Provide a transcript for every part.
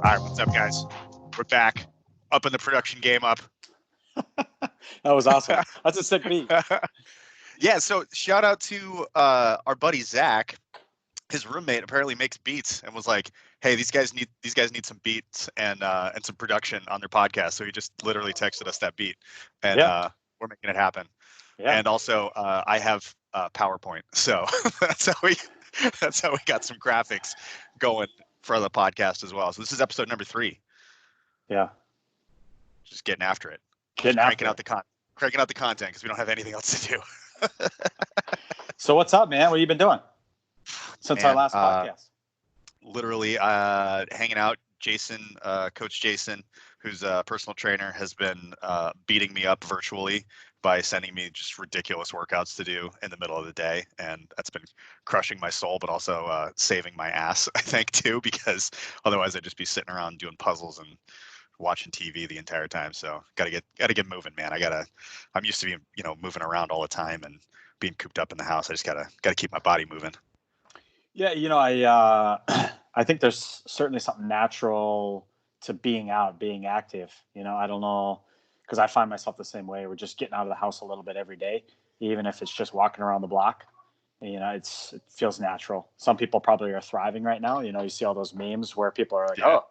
All right, what's up, guys? We're back, up in the production game, up. That was awesome. That's a sick beat. Yeah, so shout out to our buddy Zach. His roommate apparently makes beats and was like, "Hey, these guys need some beats and some production on their podcast." So he just literally texted us that beat, and we're making it happen. Yeah. And also, I have PowerPoint, so that's how we got some graphics going for the podcast as well. So this is episode number 3. Yeah. Just getting after it. Cranking out the content because we don't have anything else to do. So what's up, man? What have you been doing since our last podcast? Literally hanging out. Jason, Coach Jason, who's a personal trainer, has been beating me up virtually by sending me just ridiculous workouts to do in the middle of the day. And that's been crushing my soul, but also saving my ass, I think, too, because otherwise I'd just be sitting around doing puzzles and watching TV the entire time. So gotta get moving, man. I'm used to being, moving around all the time and being cooped up in the house. I just gotta keep my body moving. Yeah, I think there's certainly something natural to being out, being active. I don't know, because I find myself the same way. We're just getting out of the house a little bit every day, even if it's just walking around the block. It feels natural. Some people probably are thriving right now. You see all those memes where people are like,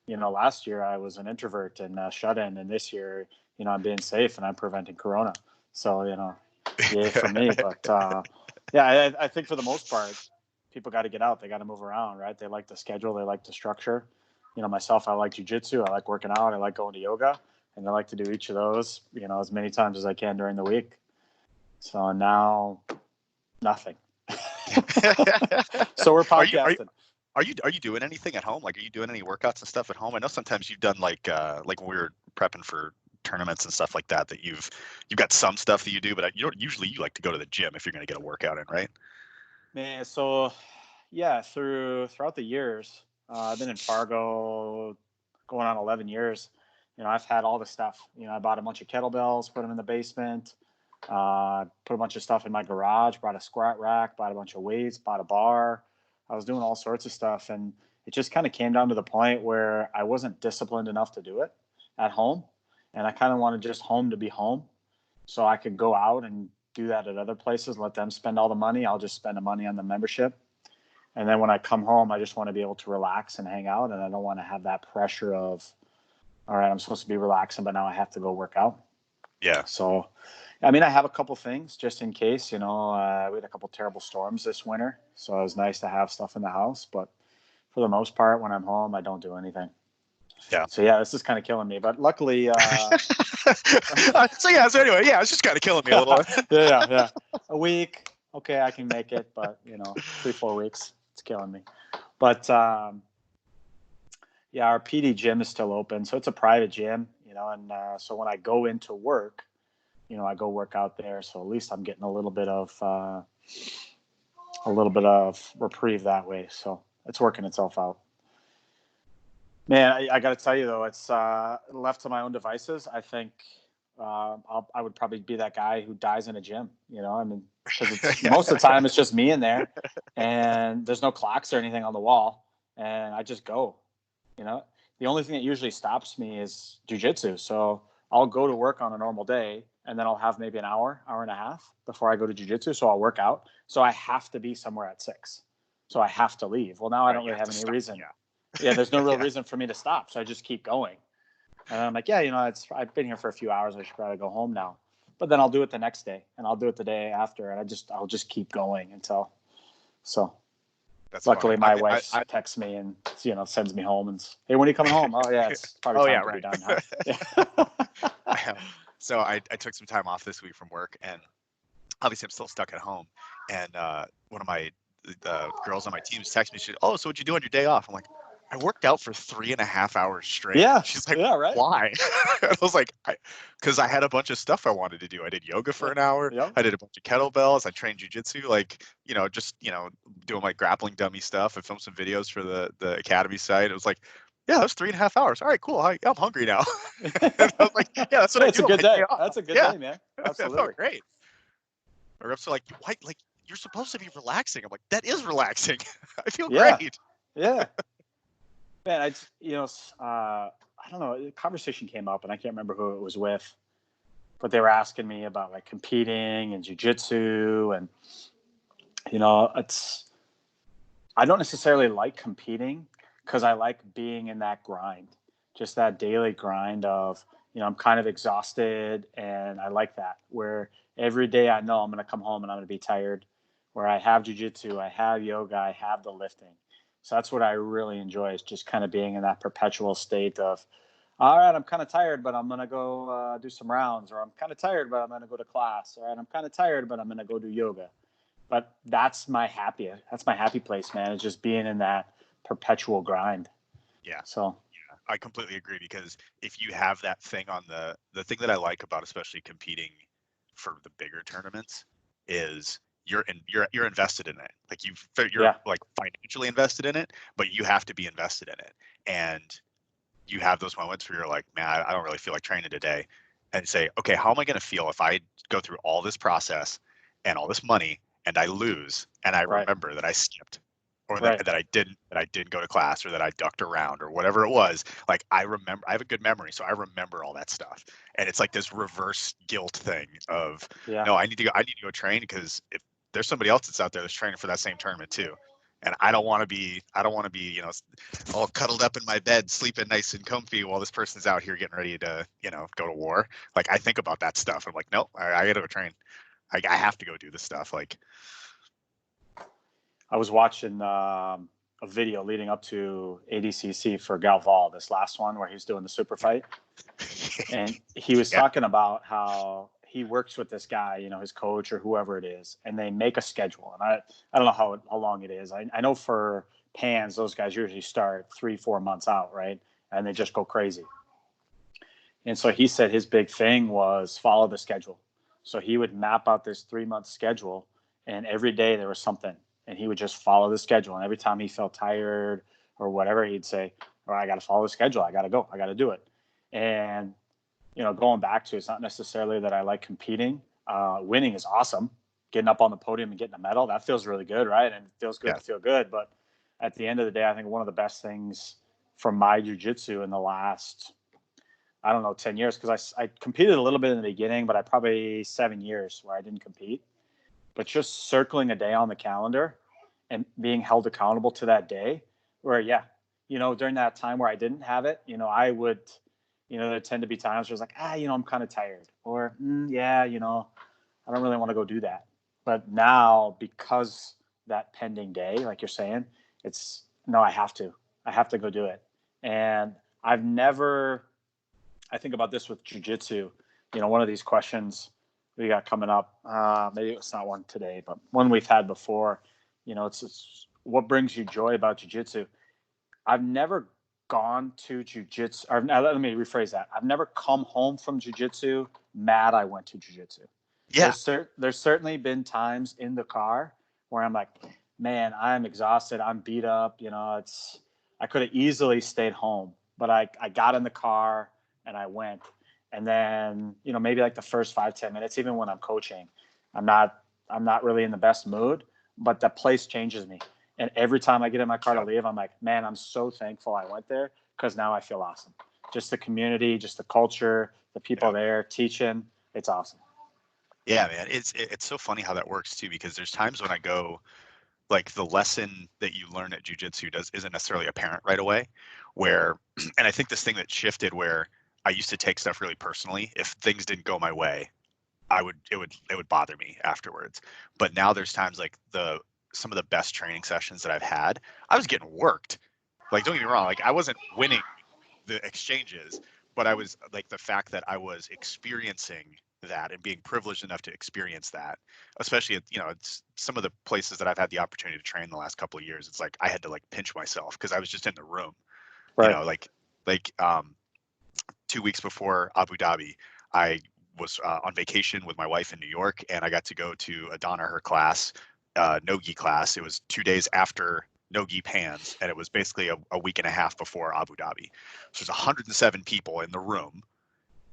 last year I was an introvert and shut in, and this year, I'm being safe and I'm preventing Corona. So, yay for me. But I think for the most part, people got to get out. They got to move around, right? They like the schedule. They like the structure. Myself, I like jujitsu. I like working out. I like going to yoga, and I like to do each of those, as many times as I can during the week. So now, nothing. So we're podcasting. Are you doing anything at home? Like, are you doing any workouts and stuff at home? I know sometimes you've done like when we were prepping for tournaments and stuff like that you've got some stuff that you do, but you like to go to the gym if you're going to get a workout in, right? Man, so yeah, throughout the years, I've been in Fargo going on 11 years. I've had all the stuff. I bought a bunch of kettlebells, put them in the basement, put a bunch of stuff in my garage, bought a squat rack, bought a bunch of weights, bought a bar. I was doing all sorts of stuff, and it just kind of came down to the point where I wasn't disciplined enough to do it at home, and I kind of wanted just home to be home, so I could go out and do that at other places, let them spend all the money. I'll just spend the money on the membership. And then when I come home, I just want to be able to relax and hang out, and I don't want to have that pressure of, all right, I'm supposed to be relaxing, but now I have to go work out. Yeah. So, I have a couple things just in case. We had a couple terrible storms this winter, so it was nice to have stuff in the house. But for the most part, when I'm home, I don't do anything. Yeah. So this is kind of killing me, but luckily. So anyway, it's just kind of killing me a little. Yeah. A week, okay, I can make it, but 3-4 weeks, it's killing me. But our PD gym is still open, so it's a private gym, and so when I go into work, I go work out there, so at least I'm getting a little bit of reprieve that way. So it's working itself out. Man, I got to tell you though, it's left to my own devices. I think I would probably be that guy who dies in a gym. Because most of the time it's just me in there, and there's no clocks or anything on the wall, and I just go. The only thing that usually stops me is jujitsu. So I'll go to work on a normal day, and then I'll have maybe an hour and a half before I go to jujitsu. So I'll work out. So I have to be somewhere at 6. So I have to leave. Well, now I don't really have any reason. Yeah, there's no real reason for me to stop. So I just keep going. And I'm like, I've been here for a few hours. I should probably go home now. But then I'll do it the next day, and I'll do it the day after, and I'll just keep going until. So. That's luckily funny. My wife texts me and sends me home and hey, when are you coming home? Oh yeah, it's probably time to be done. Huh? Yeah. So I took some time off this week from work, and obviously I'm still stuck at home. And one of my girls on my team texted me. She said, "Oh, so what'd you do on your day off?" I'm like, "I worked out for 3.5 hours straight." Yeah. She's like, "Yeah, right." Why? I was like, because I had a bunch of stuff I wanted to do. I did yoga for an hour. Yep. I did a bunch of kettlebells. I trained jujitsu, just doing my grappling dummy stuff. I filmed some videos for the academy site. It was like, yeah, that was 3.5 hours. All right, cool. I'm hungry now. And I was like, yeah, that's what I do. It's a good day. That's a good day, man. Absolutely. That felt great. My reps are like, why? Like, you're supposed to be relaxing. I'm like, that is relaxing. I feel great. Yeah. Man, I don't know. A conversation came up, and I can't remember who it was with, but they were asking me about like competing and jujitsu, and it's I don't necessarily like competing because I like being in that grind, just that daily grind of, I'm kind of exhausted and I like that where every day I know I'm going to come home and I'm going to be tired, where I have jujitsu, I have yoga, I have the lifting. So that's what I really enjoy is just kind of being in that perpetual state of, all right, I'm kind of tired, but I'm going to go do some rounds, or I'm kind of tired, but I'm going to go to class. All right, I'm kind of tired, but I'm going to go do yoga. But that's my happy place, man. Is just being in that perpetual grind. Yeah. So I completely agree, because if you have that thing on the thing that I like about especially competing for the bigger tournaments is you're invested in it. Like you're yeah, like financially invested in it, but you have to be invested in it. And you have those moments where you're like, man, I don't really feel like training today, and say, okay, how am I going to feel if I go through all this process and all this money and I lose and I right, remember that I skipped, or that, right. that I didn't go to class, or that I ducked around, or whatever it was. Like I remember, I have a good memory, so I remember all that stuff. And it's like this reverse guilt thing of, Yeah, no, I need to go train, because if there's somebody else that's out there that's training for that same tournament too. And I don't want to be, all cuddled up in my bed, sleeping nice and comfy while this person's out here getting ready to, go to war. Like I think about that stuff. I'm like, nope, I gotta go train. I have to go do this stuff. Like, I was watching a video leading up to ADCC for Galval, this last one where he's doing the super fight, and he was yeah, talking about how he works with this guy, his coach or whoever it is, and they make a schedule. And I don't know how long it is. I know for pans, those guys usually start 3-4 months out, right? And they just go crazy. And so he said his big thing was follow the schedule. So he would map out this 3 month schedule, and every day there was something, and he would just follow the schedule. And every time he felt tired or whatever, he'd say, "All right, I got to follow the schedule. I got to go. I got to do it." And going back to, it's not necessarily that I like competing. Winning is awesome. Getting up on the podium and getting a medal, that feels really good, right? And it feels good yeah, to feel good. But at the end of the day, I think one of the best things from my jujitsu in the last, I don't know, 10 years, because I competed a little bit in the beginning, but I probably 7 years where I didn't compete. But just circling a day on the calendar and being held accountable to that day, where, yeah, during that time where I didn't have it, I would, there tend to be times where it's like, I'm kind of tired, or, yeah, I don't really want to go do that. But now, because that pending day, like you're saying, it's no, I have to go do it. And I've never, I think about this with jujitsu. One of these questions we got coming up, maybe it's not one today, but one we've had before. It's what brings you joy about jujitsu. I've never gone to jujitsu, or let me rephrase that. I've never come home from jujitsu mad I went to jujitsu. yeah, There's certainly been times in the car where I'm like, man, I'm exhausted. I'm beat up. I could have easily stayed home, but I got in the car and I went. And then, maybe like the first 5-10 minutes, even when I'm coaching, I'm not really in the best mood, but the place changes me. And every time I get in my car to yeah, leave, I'm like, man, I'm so thankful I went there, because now I feel awesome. Just the community, just the culture, the people yeah. there teaching. It's awesome. Yeah, man. It's so funny how that works too, because there's times when I go, like the lesson that you learn at jujitsu isn't necessarily apparent right away, where, and I think this thing that shifted where I used to take stuff really personally. If things didn't go my way, it would bother me afterwards. But now there's times like some of the best training sessions that I've had, I was getting worked. Like, don't get me wrong, like I wasn't winning the exchanges, but I was like, the fact that I was experiencing that and being privileged enough to experience that, especially at, it's some of the places that I've had the opportunity to train the last couple of years. It's like I had to like pinch myself because I was just in the room, Right. like 2 weeks before Abu Dhabi, I was on vacation with my wife in New York, and I got to go to Adana, her class, no-gi class. It was 2 days after no-gi pans, and it was basically a week and a half before Abu Dhabi. So there's 107 people in the room,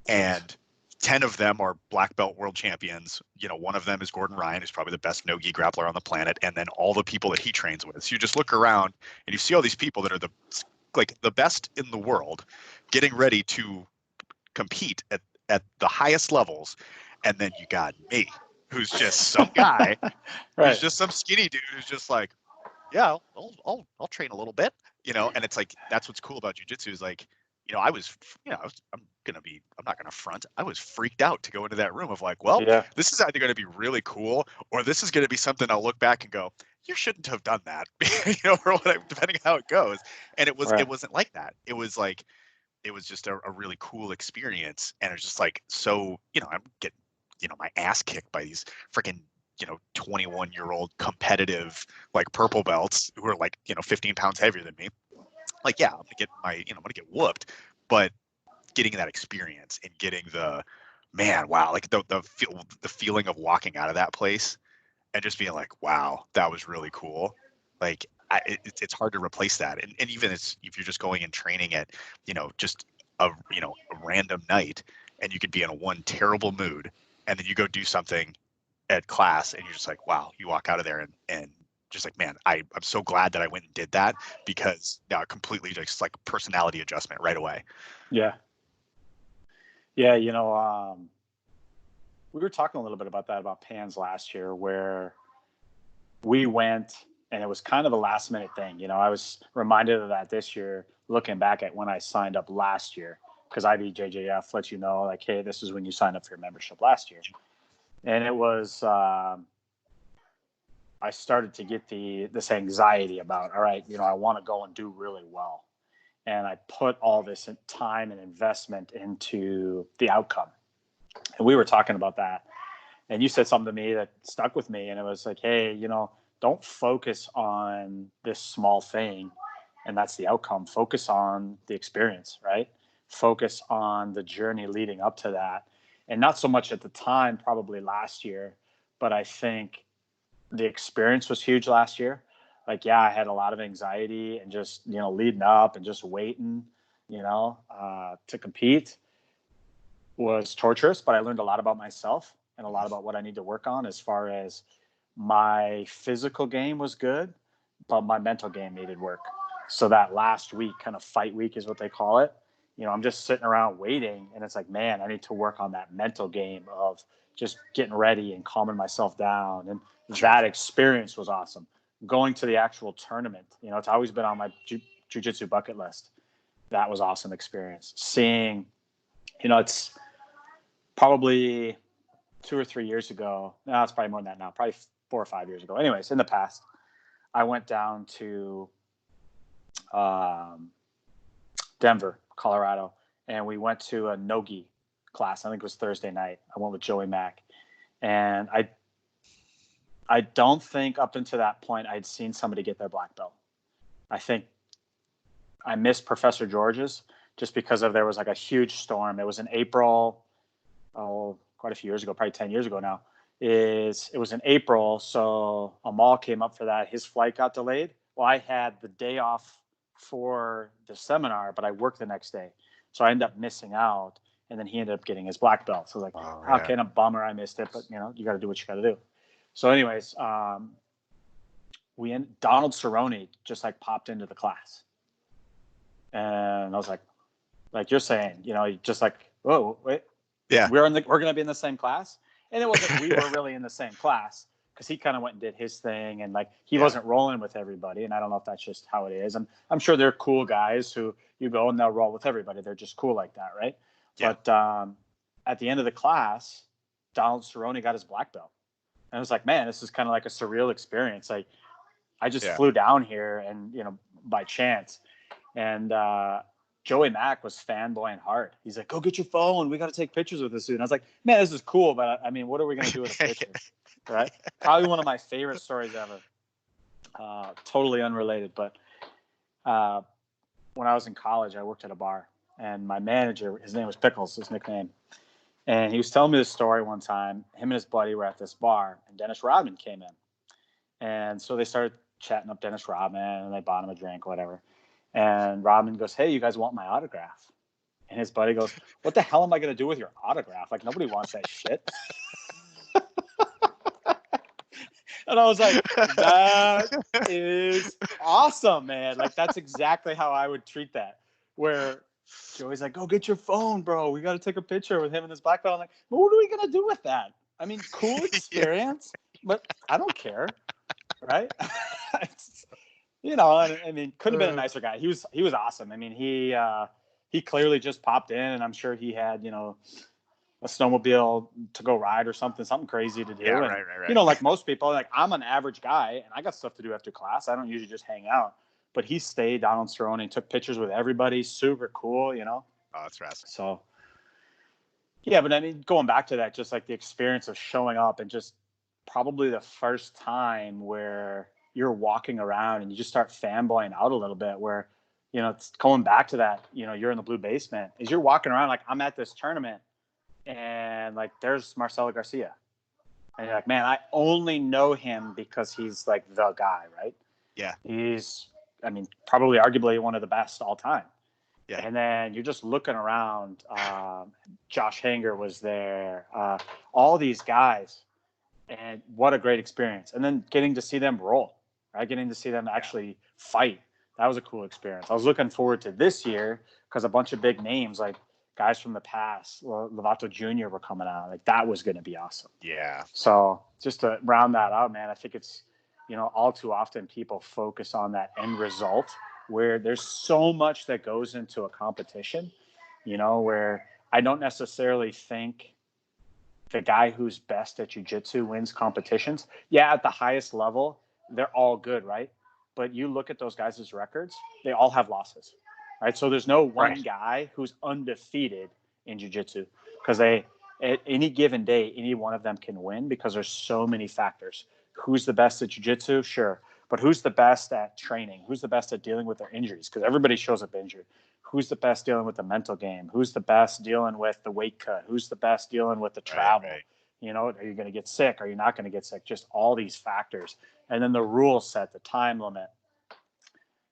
Jeez. and 10 of them are black belt world champions. One of them is Gordon Ryan, who's probably the best no-gi grappler on the planet, and then all the people that he trains with. So you just look around and you see all these people that are the like the best in the world getting ready to compete at the highest levels. And then you got me, who's just some guy, Right. who's just some skinny dude who's just like, yeah, I'll train a little bit, you know. And it's like, that's what's cool about jiu-jitsu is like, you know, I'm not gonna front. I was freaked out to go into that room of like, well, Yeah. this is either gonna be really cool or this is gonna be something I'll look back and go, you shouldn't have done that, you know, or whatever, depending on how it goes. And it Right. wasn't like that. It was like, it was just a really cool experience. And it's just like, so, you know, I'm getting, you know, my ass kicked by these freaking, you know, 21-year-old competitive like purple belts who are like, you know, 15 pounds heavier than me. Like, yeah, I'm gonna get whooped, but getting that experience and getting the, man, wow, like the feeling of walking out of that place and just being like, wow, that was really cool. Like, it's hard to replace that. And even if you're just going and training at, you know, just a random night, and you could be in a one terrible mood, and then you go do something at class, and you're just like, wow, you walk out of there and just like, man, I'm so glad that I went and did that, because now completely just like personality adjustment right away. Yeah. Yeah. You know, we were talking a little bit about that, about Pans last year, where we went and it was kind of a last minute thing. You know, I was reminded of that this year, looking back at when I signed up last year, because IBJJF lets you know, like, hey, this is when you signed up for your membership last year. And it was, I started to get this anxiety about, all right, you know, I want to go and do really well. And I put all this time and investment into the outcome. And we were talking about that. And you said something to me that stuck with me. And it was like, hey, you know, don't focus on this small thing, and that's the outcome. Focus on the experience, right? Focus on the journey leading up to that. And not so much at the time, probably last year, but I think the experience was huge last year. Like, yeah, I had a lot of anxiety and just, you know, leading up and just waiting, you know, to compete was torturous, but I learned a lot about myself and a lot about what I need to work on. As far as my physical game was good, but my mental game needed work. So that last week, kind of fight week is what they call it. You know, I'm just sitting around waiting, and it's like, man, I need to work on that mental game of just getting ready and calming myself down. And that experience was awesome. Going to the actual tournament, you know, it's always been on my jiu-jitsu bucket list. That was awesome experience. Seeing, you know, it's probably 2 or 3 years ago. No, it's probably more than that now. Probably 4 or 5 years ago. Anyways, in the past, I went down to Denver, Colorado, and we went to a no-gi class. I think it was Thursday night. I went with Joey Mack, and I don't think up until that point I'd seen somebody get their black belt. I think I missed Professor George's just because there was like a huge storm. It was in April, quite a few years ago, probably 10 years ago now. It was in April, so Amal came up for that. His flight got delayed. Well, I had the day off for the seminar, but I worked the next day. So I ended up missing out, and then he ended up getting his black belt. So I was like, okay, a bummer, I missed it, but you know, you got to do what you got to do. So anyways, Donald Cerrone just like popped into the class. And I was like you're saying, you know, just like, whoa, wait, Yeah, we're going to be in the same class. And it wasn't, we were really in the same class, because he kind of went and did his thing, and like, he wasn't rolling with everybody. And I don't know if that's just how it is. And I'm sure they're cool guys who you go and they'll roll with everybody. They're just cool like that. Right. Yeah. But at the end of the class, Donald Cerrone got his black belt. And I was like, man, this is kind of like a surreal experience. Like, I just flew down here and, you know, by chance. And Joey Mack was fanboying hard. He's like, go get your phone. We got to take pictures with this dude. And I was like, man, this is cool. But I mean, what are we going to do with a picture? Right? Probably one of my favorite stories ever. Totally unrelated. But when I was in college, I worked at a bar. And my manager, his name was Pickles, his nickname. And he was telling me this story one time. Him and his buddy were at this bar, and Dennis Rodman came in. And so they started chatting up Dennis Rodman, and they bought him a drink, whatever. And Rodman goes, hey, you guys want my autograph? And his buddy goes, what the hell am I going to do with your autograph? Like, nobody wants that shit. I And I was like, that is awesome, man. Like, that's exactly how I would treat that. Where Joey's like, go get your phone, bro. We got to take a picture with him and his black belt. I'm like, well, what are we going to do with that? I mean, cool experience, but I don't care. Right. I mean, couldn't have been a nicer guy. He was awesome. I mean, he clearly just popped in, and I'm sure he had, a snowmobile to go ride or something crazy to do. Yeah, and, right. Like most people, like I'm an average guy and I got stuff to do after class. I don't usually just hang out, but he stayed down on Cerrone and took pictures with everybody. Super cool, Oh, that's fascinating. So, yeah, but I mean, going back to that, just like the experience of showing up and just probably the first time where you're walking around and you just start fanboying out a little bit where, it's going back to that, you're in the blue basement is you're walking around like I'm at this tournament and like there's Marcelo Garcia. And you're like, man, I only know him because he's like the guy, right? Yeah. He's, I mean, probably arguably one of the best all time. Yeah. And then you're just looking around. Josh Hanger was there. All these guys. And what a great experience. And then getting to see them roll, right? Getting to see them actually fight. That was a cool experience. I was looking forward to this year because a bunch of big names like guys from the past, Lovato Jr. were coming out. Like that was going to be awesome. Yeah. So just to round that out, man, I think it's, all too often people focus on that end result where there's so much that goes into a competition, where I don't necessarily think the guy who's best at jiu-jitsu wins competitions. Yeah, at the highest level, they're all good, right? But you look at those guys' records, they all have losses, right? So there's no one guy who's undefeated in jiu-jitsu because at any given day, any one of them can win because there's so many factors. Who's the best at jiu-jitsu? Sure. But who's the best at training? Who's the best at dealing with their injuries? Because everybody shows up injured. Who's the best dealing with the mental game? Who's the best dealing with the weight cut? Who's the best dealing with the travel? Right. Are you going to get sick? Are you not going to get sick? Just all these factors. And then the rule set, the time limit.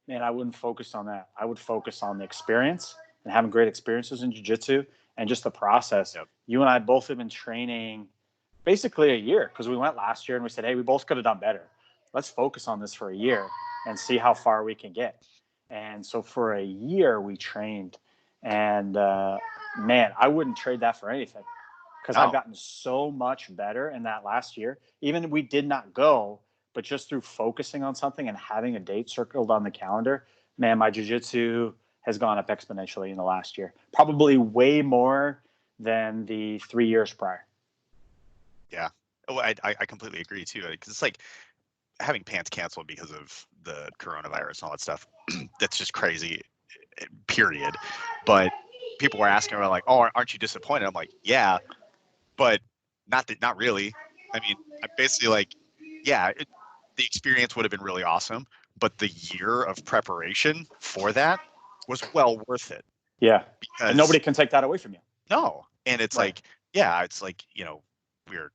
Man, I wouldn't focus on that. I would focus on the experience and having great experiences in jiu-jitsu and just the process. Yep. You and I both have been training basically a year because we went last year and we said, hey, we both could have done better. Let's focus on this for a year and see how far we can get. And so for a year we trained and man, I wouldn't trade that for anything because I've gotten so much better in that last year. Even we did not go, but just through focusing on something and having a date circled on the calendar, man, my jiu-jitsu has gone up exponentially in the last year, probably way more than the 3 years prior. Yeah. Oh, I completely agree too. Because it's like having pants canceled because of the coronavirus and all that stuff. That's just crazy, period. But people were asking about like, oh, aren't you disappointed? I'm like, yeah, but not really. I mean, I'm basically like, yeah, the experience would have been really awesome, but the year of preparation for that was well worth it. Yeah. Because, and nobody can take that away from you. No. And it's like, yeah, it's like, we're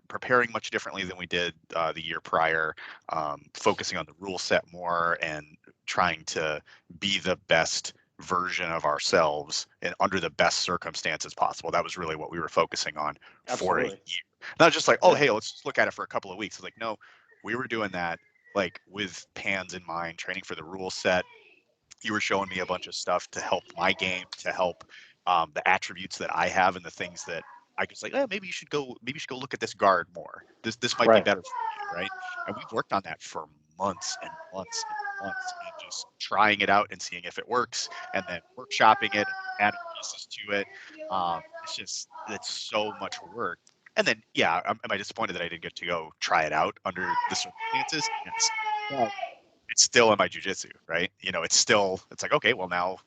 preparing much differently than we did the year prior, focusing on the rule set more and trying to be the best version of ourselves and under the best circumstances possible. That was really what we were focusing on. Absolutely. For a year. Not just like, oh, hey, let's just look at it for a couple of weeks. It's like, no, we were doing that like with PANS in mind, training for the rule set. You were showing me a bunch of stuff to help my game, to help the attributes that I have and the things that I was like, maybe you should go look at this guard more. This might be better for you, right? And we've worked on that for months and months and months, and just trying it out and seeing if it works, and then workshopping it, and adding pieces to it. It's so much work. And then, yeah, am I disappointed that I didn't get to go try it out under the circumstances? Yes. Well, it's still in my jiu-jitsu, right? It's like, okay, well now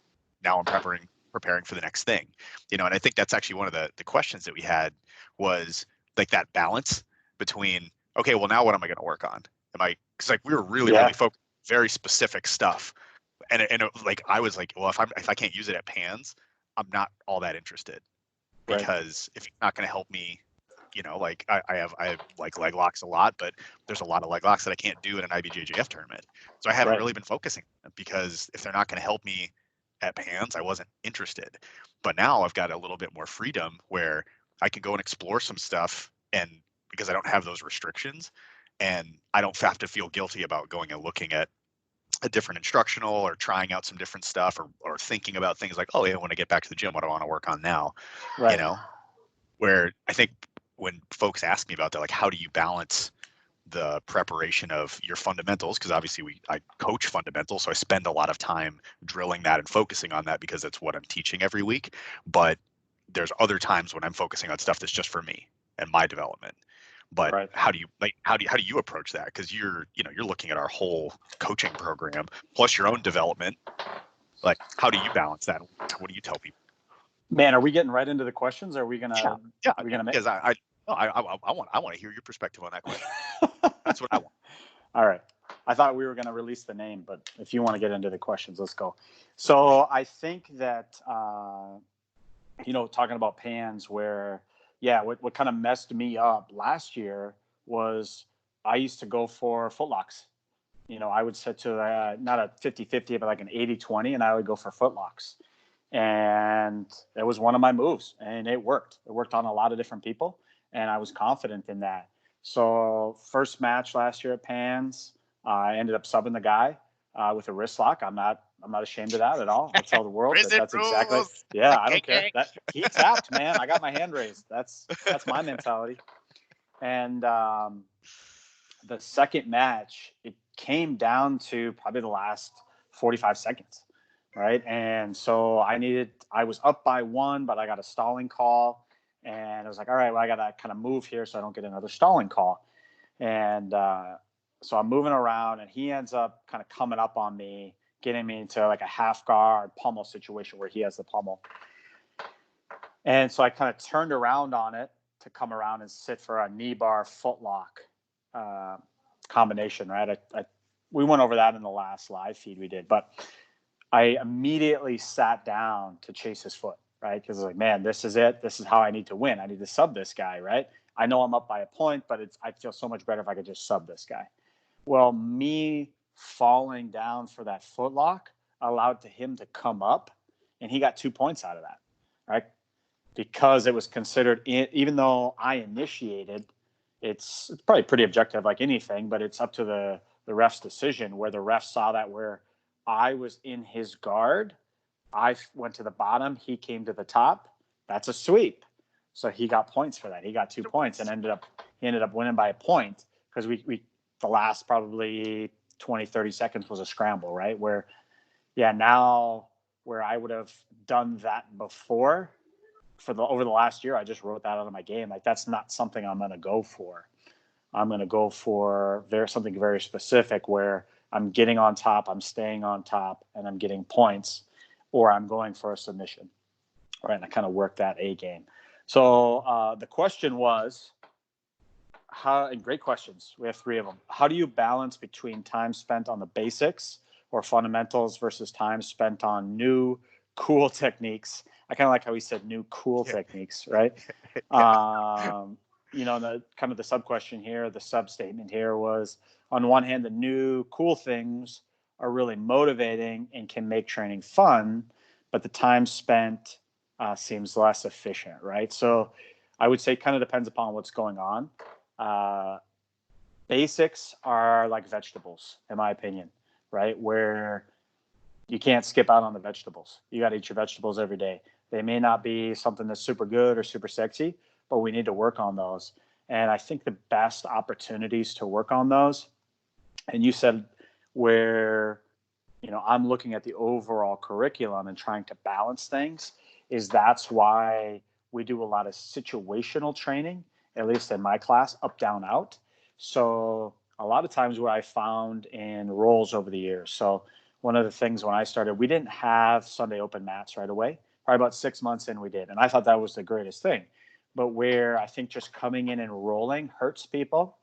I'm preparing for the next thing, and I think that's actually one of the questions that we had was like that balance between, okay, well now what am I going to work on? Because like we were really focused, very specific stuff, and like I was like, well, if I can't use it at PANS, I'm not all that interested, because if it's not going to help me, like I have like leg locks a lot, but there's a lot of leg locks that I can't do in an IBJJF tournament, so I haven't really been focusing on them, because if they're not going to help me at PANS, I wasn't interested. But now I've got a little bit more freedom where I can go and explore some stuff and because I don't have those restrictions, and I don't have to feel guilty about going and looking at a different instructional or trying out some different stuff, or thinking about things like, oh yeah, when I get back to the gym, what do I want to work on now? Right. You know, where I think when folks ask me about that, like, how do you balance the preparation of your fundamentals, because obviously I coach fundamentals, so I spend a lot of time drilling that and focusing on that because it's what I'm teaching every week. But there's other times when I'm focusing on stuff that's just for me and my development. But Right. how do you approach that? Because you're looking at our whole coaching program plus your own development. Like, how do you balance that? What do you tell people? Man, are we getting right into the questions? Or are we gonna? Yeah, are we gonna make? because I want to hear your perspective on that question. That's what I want. All right. I thought we were going to release the name, but if you want to get into the questions, let's go. So I think that, talking about pans where, what kind of messed me up last year was I used to go for footlocks. I would set to not a 50-50, but like an 80-20, and I would go for footlocks. And it was one of my moves, and it worked. It worked on a lot of different people, and I was confident in that. So first match last year at Pans, I ended up subbing the guy with a wrist lock. I'm not ashamed of that at all. I'll tell the world that's exactly. Yeah, I don't care. That he tapped, man. I got my hand raised. That's my mentality. And the second match, it came down to probably the last 45 seconds, right? And so I was up by one, but I got a stalling call. And I was like, all right, well, I got to kind of move here so I don't get another stalling call. And so I'm moving around, and he ends up kind of coming up on me, getting me into like a half guard pummel situation where he has the pummel. And so I kind of turned around on it to come around and sit for a knee bar footlock combination, right? We went over that in the last live feed we did, but I immediately sat down to chase his foot, right? Because I was like, man, this is it. This is how I need to win. I need to sub this guy, right? I know I'm up by a point, but I feel so much better if I could just sub this guy. Well, me falling down for that footlock allowed him to come up, and he got 2 points out of that, right? Because it was considered, even though I initiated, it's probably pretty objective like anything, but it's up to the ref's decision, where the ref saw that where I was in his guard, I went to the bottom, he came to the top. That's a sweep. So he got points for that. He got 2 points and he ended up winning by a point, because we the last probably 20, 30 seconds was a scramble, right? Where, now where I would have done that before over the last year, I just wrote that out of my game. Like, that's not something I'm going to go for. I'm going to go for something very specific where I'm getting on top, I'm staying on top, and I'm getting points, or I'm going for a submission, right? And I kind of work that A game. So the question was, and great questions. We have 3 of them. How do you balance between time spent on the basics or fundamentals versus time spent on new cool techniques? I kind of like how he said new cool techniques, right? The kind of the sub question here, the sub statement here was, on one hand, the new cool things are really motivating and can make training fun, but the time spent seems less efficient, right? So I would say kind of depends upon what's going on. Basics are like vegetables, in my opinion, right? Where you can't skip out on the vegetables. You got to eat your vegetables every day. They may not be something that's super good or super sexy, but we need to work on those. And I think the best opportunities to work on those, and you said where, I'm looking at the overall curriculum and trying to balance things, that's why we do a lot of situational training, at least in my class, up, down, out. So a lot of times what I found in roles over the years. So one of the things when I started, we didn't have Sunday open mats right away. Probably about 6 months in, we did. And I thought that was the greatest thing. But where I think just coming in and rolling hurts people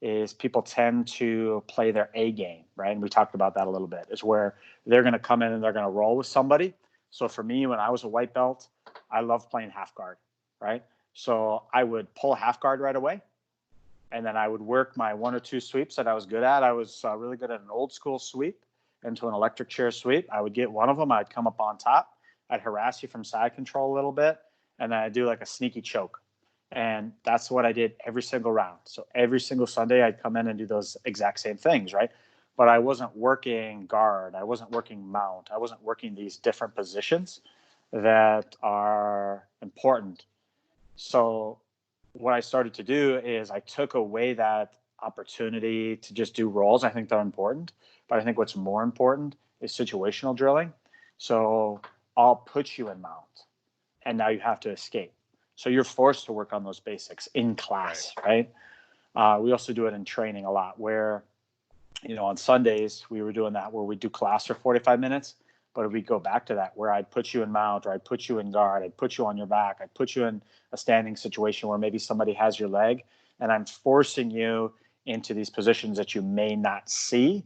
is people tend to play their A game, right? And we talked about that a little bit, is where they're going to come in and they're going to roll with somebody. So for me, when I was a white belt, I loved playing half guard, right? So I would pull a half guard right away. And then I would work my 1 or 2 sweeps that I was good at. I was really good at an old school sweep into an electric chair sweep. I would get one of them. I'd come up on top. I'd harass you from side control a little bit. And then I'd do like a sneaky choke. And that's what I did every single round. So every single Sunday, I'd come in and do those exact same things, right? But I wasn't working guard. I wasn't working mount. I wasn't working these different positions that are important. So what I started to do is I took away that opportunity to just do rolls. I think they're important, but I think what's more important is situational drilling. So I'll put you in mount, and now you have to escape. So you're forced to work on those basics in class, right? We also do it in training a lot where, on Sundays we were doing that where we do class for 45 minutes, but we go back to that where I'd put you in mount or I'd put you in guard, I'd put you on your back, I'd put you in a standing situation where maybe somebody has your leg, and I'm forcing you into these positions that you may not see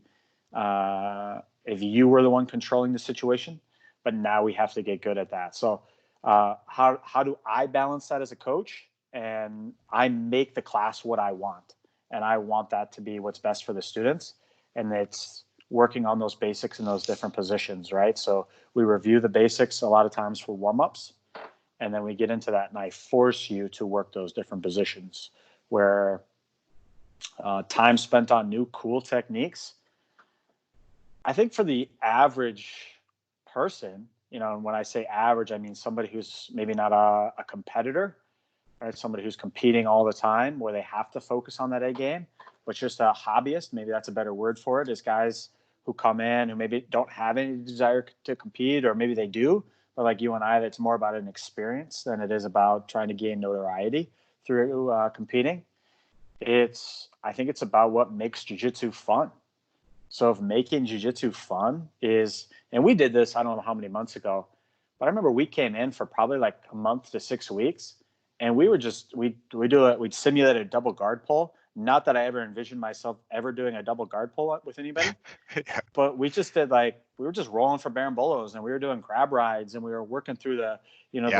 if you were the one controlling the situation. But now we have to get good at that. So how do I balance that as a coach? And I make the class what I want, and I want that to be what's best for the students, and it's working on those basics in those different positions, right? So we review the basics a lot of times for warm-ups, and then we get into that, and I force you to work those different positions where time spent on new cool techniques. I think for the average person, and when I say average, I mean somebody who's maybe not a competitor, right? Somebody who's competing all the time where they have to focus on that A game, but just a hobbyist, maybe that's a better word for it, is guys who come in who maybe don't have any desire to compete, or maybe they do, but like you and I, it's more about an experience than it is about trying to gain notoriety through competing. I think it's about what makes jiu-jitsu fun. So if making jiu-jitsu fun is, and we did this, I don't know how many months ago, but I remember we came in for probably like a month to 6 weeks, and we were just, we'd simulate a double guard pull. Not that I ever envisioned myself ever doing a double guard pull with anybody, Yeah. but we just did we were just rolling for barambolos, and we were doing grab rides, and we were working through the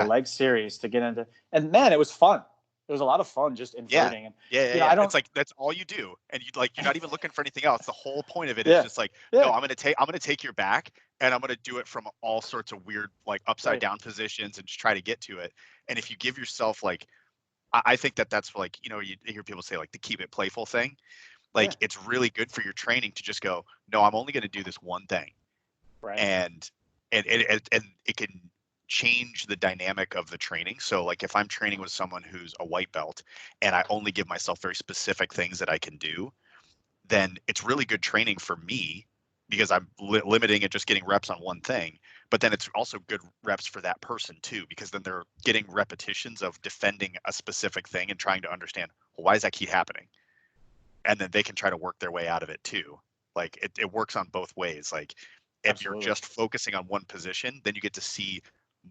leg series to get into, and man, it was fun. It was a lot of fun just inverting. And Yeah. It's like that's all you do, and you're not even looking for anything else. The whole point of it is just like, no, I'm gonna take your back, and I'm gonna do it from all sorts of weird like upside down positions and just try to get to it. And if you give yourself like, I think that's like, you hear people say like the keep it playful thing. Like it's really good for your training to just go, no, I'm only gonna do this one thing, right, and it can change the dynamic of the training. So like if I'm training with someone who's a white belt and I only give myself very specific things that I can do, then it's really good training for me because I'm limiting and just getting reps on one thing. But then it's also good reps for that person too, because then they're getting repetitions of defending a specific thing and trying to understand, well, why does that keep happening? And then they can try to work their way out of it too. Like it works on both ways. Like if absolutely. you're just focusing on one position, then you get to see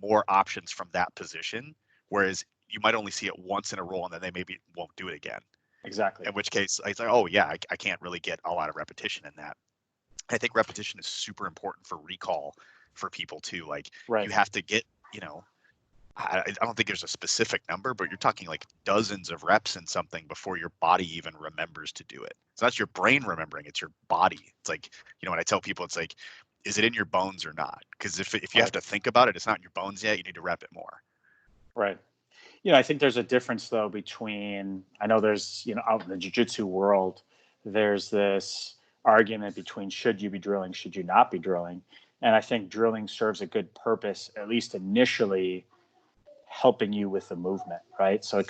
more options from that position. Whereas you might only see it once in a roll and then they maybe won't do it again. Exactly. In which case it's like, oh yeah, I can't really get a lot of repetition in that. I think repetition is super important for recall for people too. Like you have to get, I don't think there's a specific number, but you're talking like dozens of reps in something before your body even remembers to do it. So that's your brain remembering, it's your body. It's like, when I tell people, it's like, is it in your bones or not? Because if you have to think about it, it's not in your bones yet, you need to rep it more. Right. I think there's a difference though between, I know there's, out in the jiu-jitsu world, there's this argument between should you be drilling, should you not be drilling? And I think drilling serves a good purpose, at least initially, helping you with the movement, right? So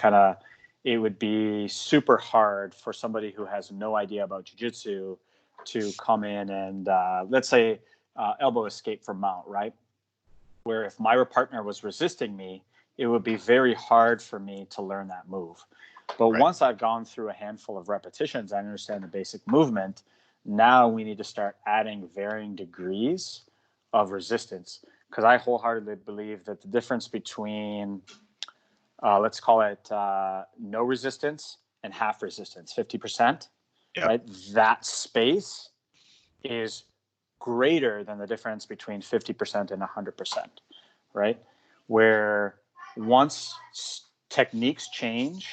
it would be super hard for somebody who has no idea about jiu-jitsu to come in and let's say elbow escape from mount, right? Where if my partner was resisting me, it would be very hard for me to learn that move. But once I've gone through a handful of repetitions, I understand the basic movement. Now we need to start adding varying degrees of resistance, because I wholeheartedly believe that the difference between, let's call it no resistance and half resistance, 50%, right? That space is greater than the difference between 50% and 100%, right? Where once techniques change,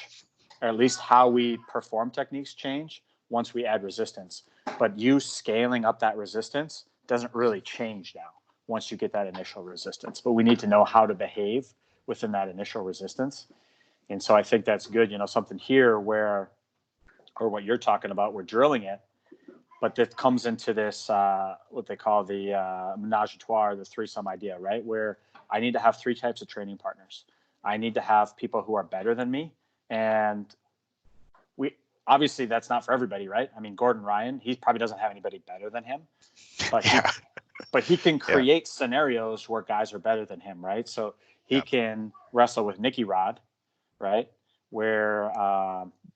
or at least how we perform techniques change, once we add resistance. But you scaling up that resistance doesn't really change now once you get that initial resistance. But we need to know how to behave within that initial resistance. And so I think that's good, something here or what you're talking about, we're drilling it, but that comes into this, what they call the menage a trois, the threesome idea, right? Where I need to have 3 types of training partners. I need to have people who are better than me. And obviously that's not for everybody, right? I mean, Gordon Ryan, he probably doesn't have anybody better than him, but he can create scenarios where guys are better than him, right? So he can wrestle with Nicky Rod, right? Where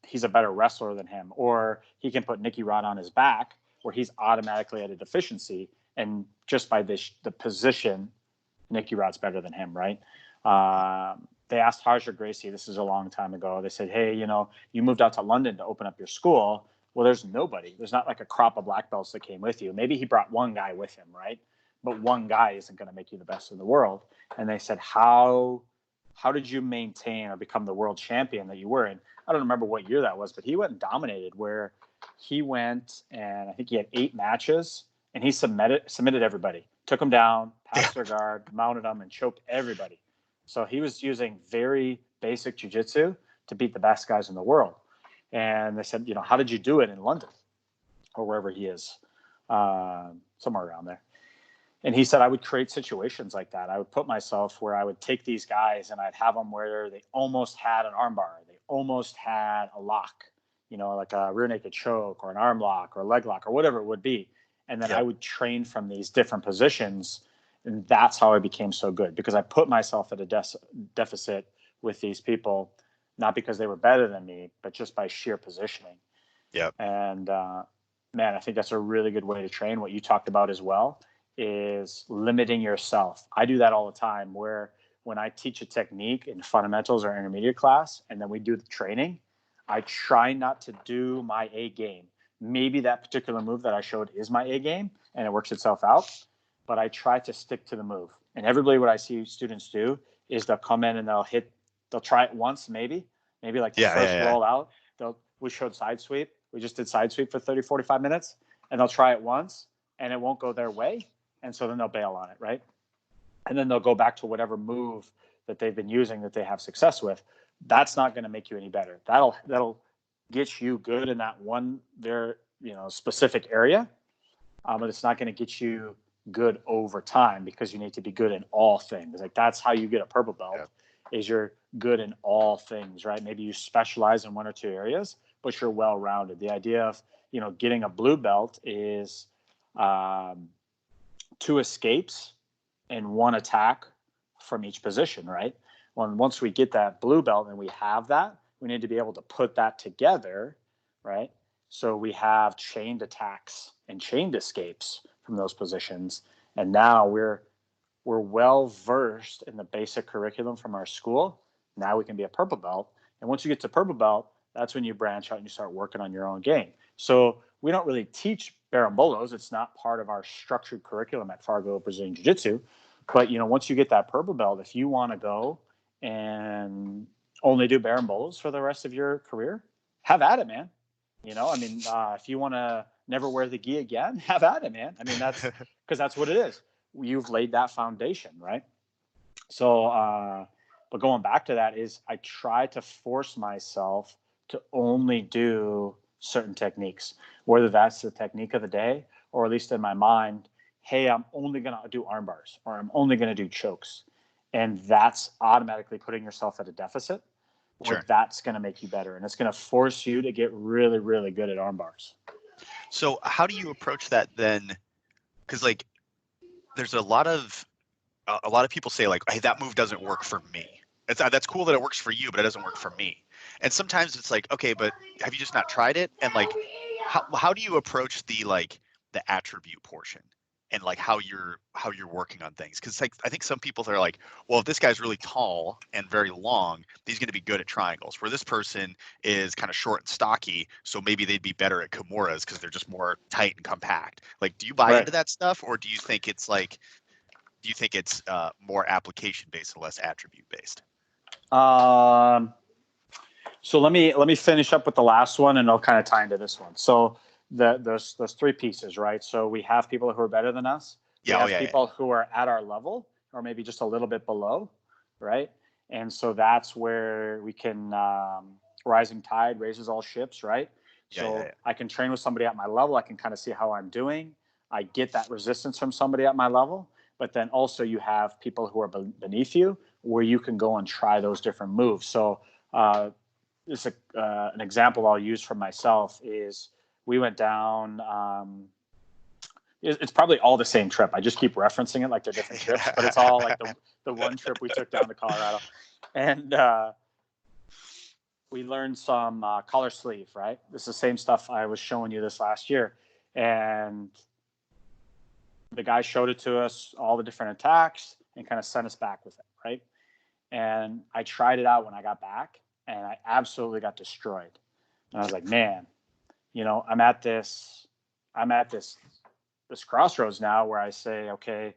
he's a better wrestler than him, or he can put Nicky Rod on his back where he's automatically at a deficiency, and just by the position, Nicky Rod's better than him, right? They asked Harger Gracie, this is a long time ago, they said, hey, you moved out to London to open up your school. Well, there's nobody. There's not like a crop of black belts that came with you. Maybe he brought one guy with him, right? But one guy isn't going to make you the best in the world. And they said, how did you maintain or become the world champion that you were in? I don't remember what year that was, but he went and dominated, where he went and I think he had 8 matches and he submitted everybody, took them down, passed their guard, mounted them, and choked everybody. So he was using very basic jiu-jitsu to beat the best guys in the world. And they said, how did you do it in London or wherever he is, somewhere around there? And he said, I would create situations like that. I would put myself where I would take these guys and I'd have them where they almost had an armbar. They almost had a lock, like a rear naked choke or an arm lock or a leg lock or whatever it would be. And then I would train from these different positions. And that's how I became so good, because I put myself at a deficit with these people, not because they were better than me, but just by sheer positioning. Yeah. And man, I think that's a really good way to train. What you talked about as well is limiting yourself. I do that all the time, where when I teach a technique in fundamentals or intermediate class, and then we do the training, I try not to do my A game. Maybe that particular move that I showed is my A game and it works itself out, but I try to stick to the move. And everybody, what I see students do is they'll come in and they'll try it once, maybe like the first roll out. We showed side sweep. We just did side sweep for 30, 45 minutes, and they'll try it once and it won't go their way. And so then they'll bail on it, right? And then they'll go back to whatever move that they've been using that they have success with. That's not going to make you any better. That'll get you good in that one specific area, but it's not going to get you good over time, because you need to be good in all things. Like, that's how you get a purple belt, is you're good in all things, right? Maybe you specialize in 1 or 2 areas, but you're well-rounded. The idea of, getting a blue belt is 2 escapes and 1 attack from each position, right? Once we get that blue belt and we have that, we need to be able to put that together, right? So we have chained attacks and chained escapes from those positions. And now we're well versed in the basic curriculum from our school. Now we can be a purple belt. And once you get to purple belt, that's when you branch out and you start working on your own game. So we don't really teach berimbolos. It's not part of our structured curriculum at Fargo Brazilian Jiu-Jitsu. But, once you get that purple belt, if you want to go and only do berimbolos for the rest of your career, have at it, man. If you want to never wear the gi again, have at it, man. I mean, that's because that's what it is. You've laid that foundation, right? So, but going back to that is I try to force myself to only do certain techniques, whether that's the technique of the day, or at least in my mind, hey, I'm only going to do arm bars, or I'm only going to do chokes. And that's automatically putting yourself at a deficit, where that's going to make you better. And it's going to force you to get really, really good at arm bars. So how do you approach that then? Because there's a lot of people say hey, that move doesn't work for me. That's cool that it works for you, but it doesn't work for me. And sometimes it's okay, but have you just not tried it? And how do you approach the attribute portion and how you're working on things? Because I think some people are well, if this guy's really tall and very long, he's going to be good at triangles. Where this person is kind of short and stocky, so maybe they'd be better at kimuras because they're just more tight and compact. Do you buy into that stuff, or do you think it's more application based and less attribute based? So let me finish up with the last one, and I'll kind of tie into this one. So those 3 pieces, right? So we have people who are better than us. We have people who are at our level, or maybe just a little bit below, right? And so that's where we can, rising tide raises all ships, right? So I can train with somebody at my level. I can kind of see how I'm doing. I get that resistance from somebody at my level. But then also you have people who are beneath you where you can go and try those different moves. So this an example I'll use from myself is we went down. It's probably all the same trip. I just keep referencing it like they're different trips, but it's all like the one trip we took down to Colorado. And we learned some collar sleeve, right? This is the same stuff I was showing you this last year. And the guy showed it to us, all the different attacks, and kind of sent us back with it, right? And I tried it out when I got back, and I absolutely got destroyed. And I was like, man, I'm at this crossroads now where I say, okay,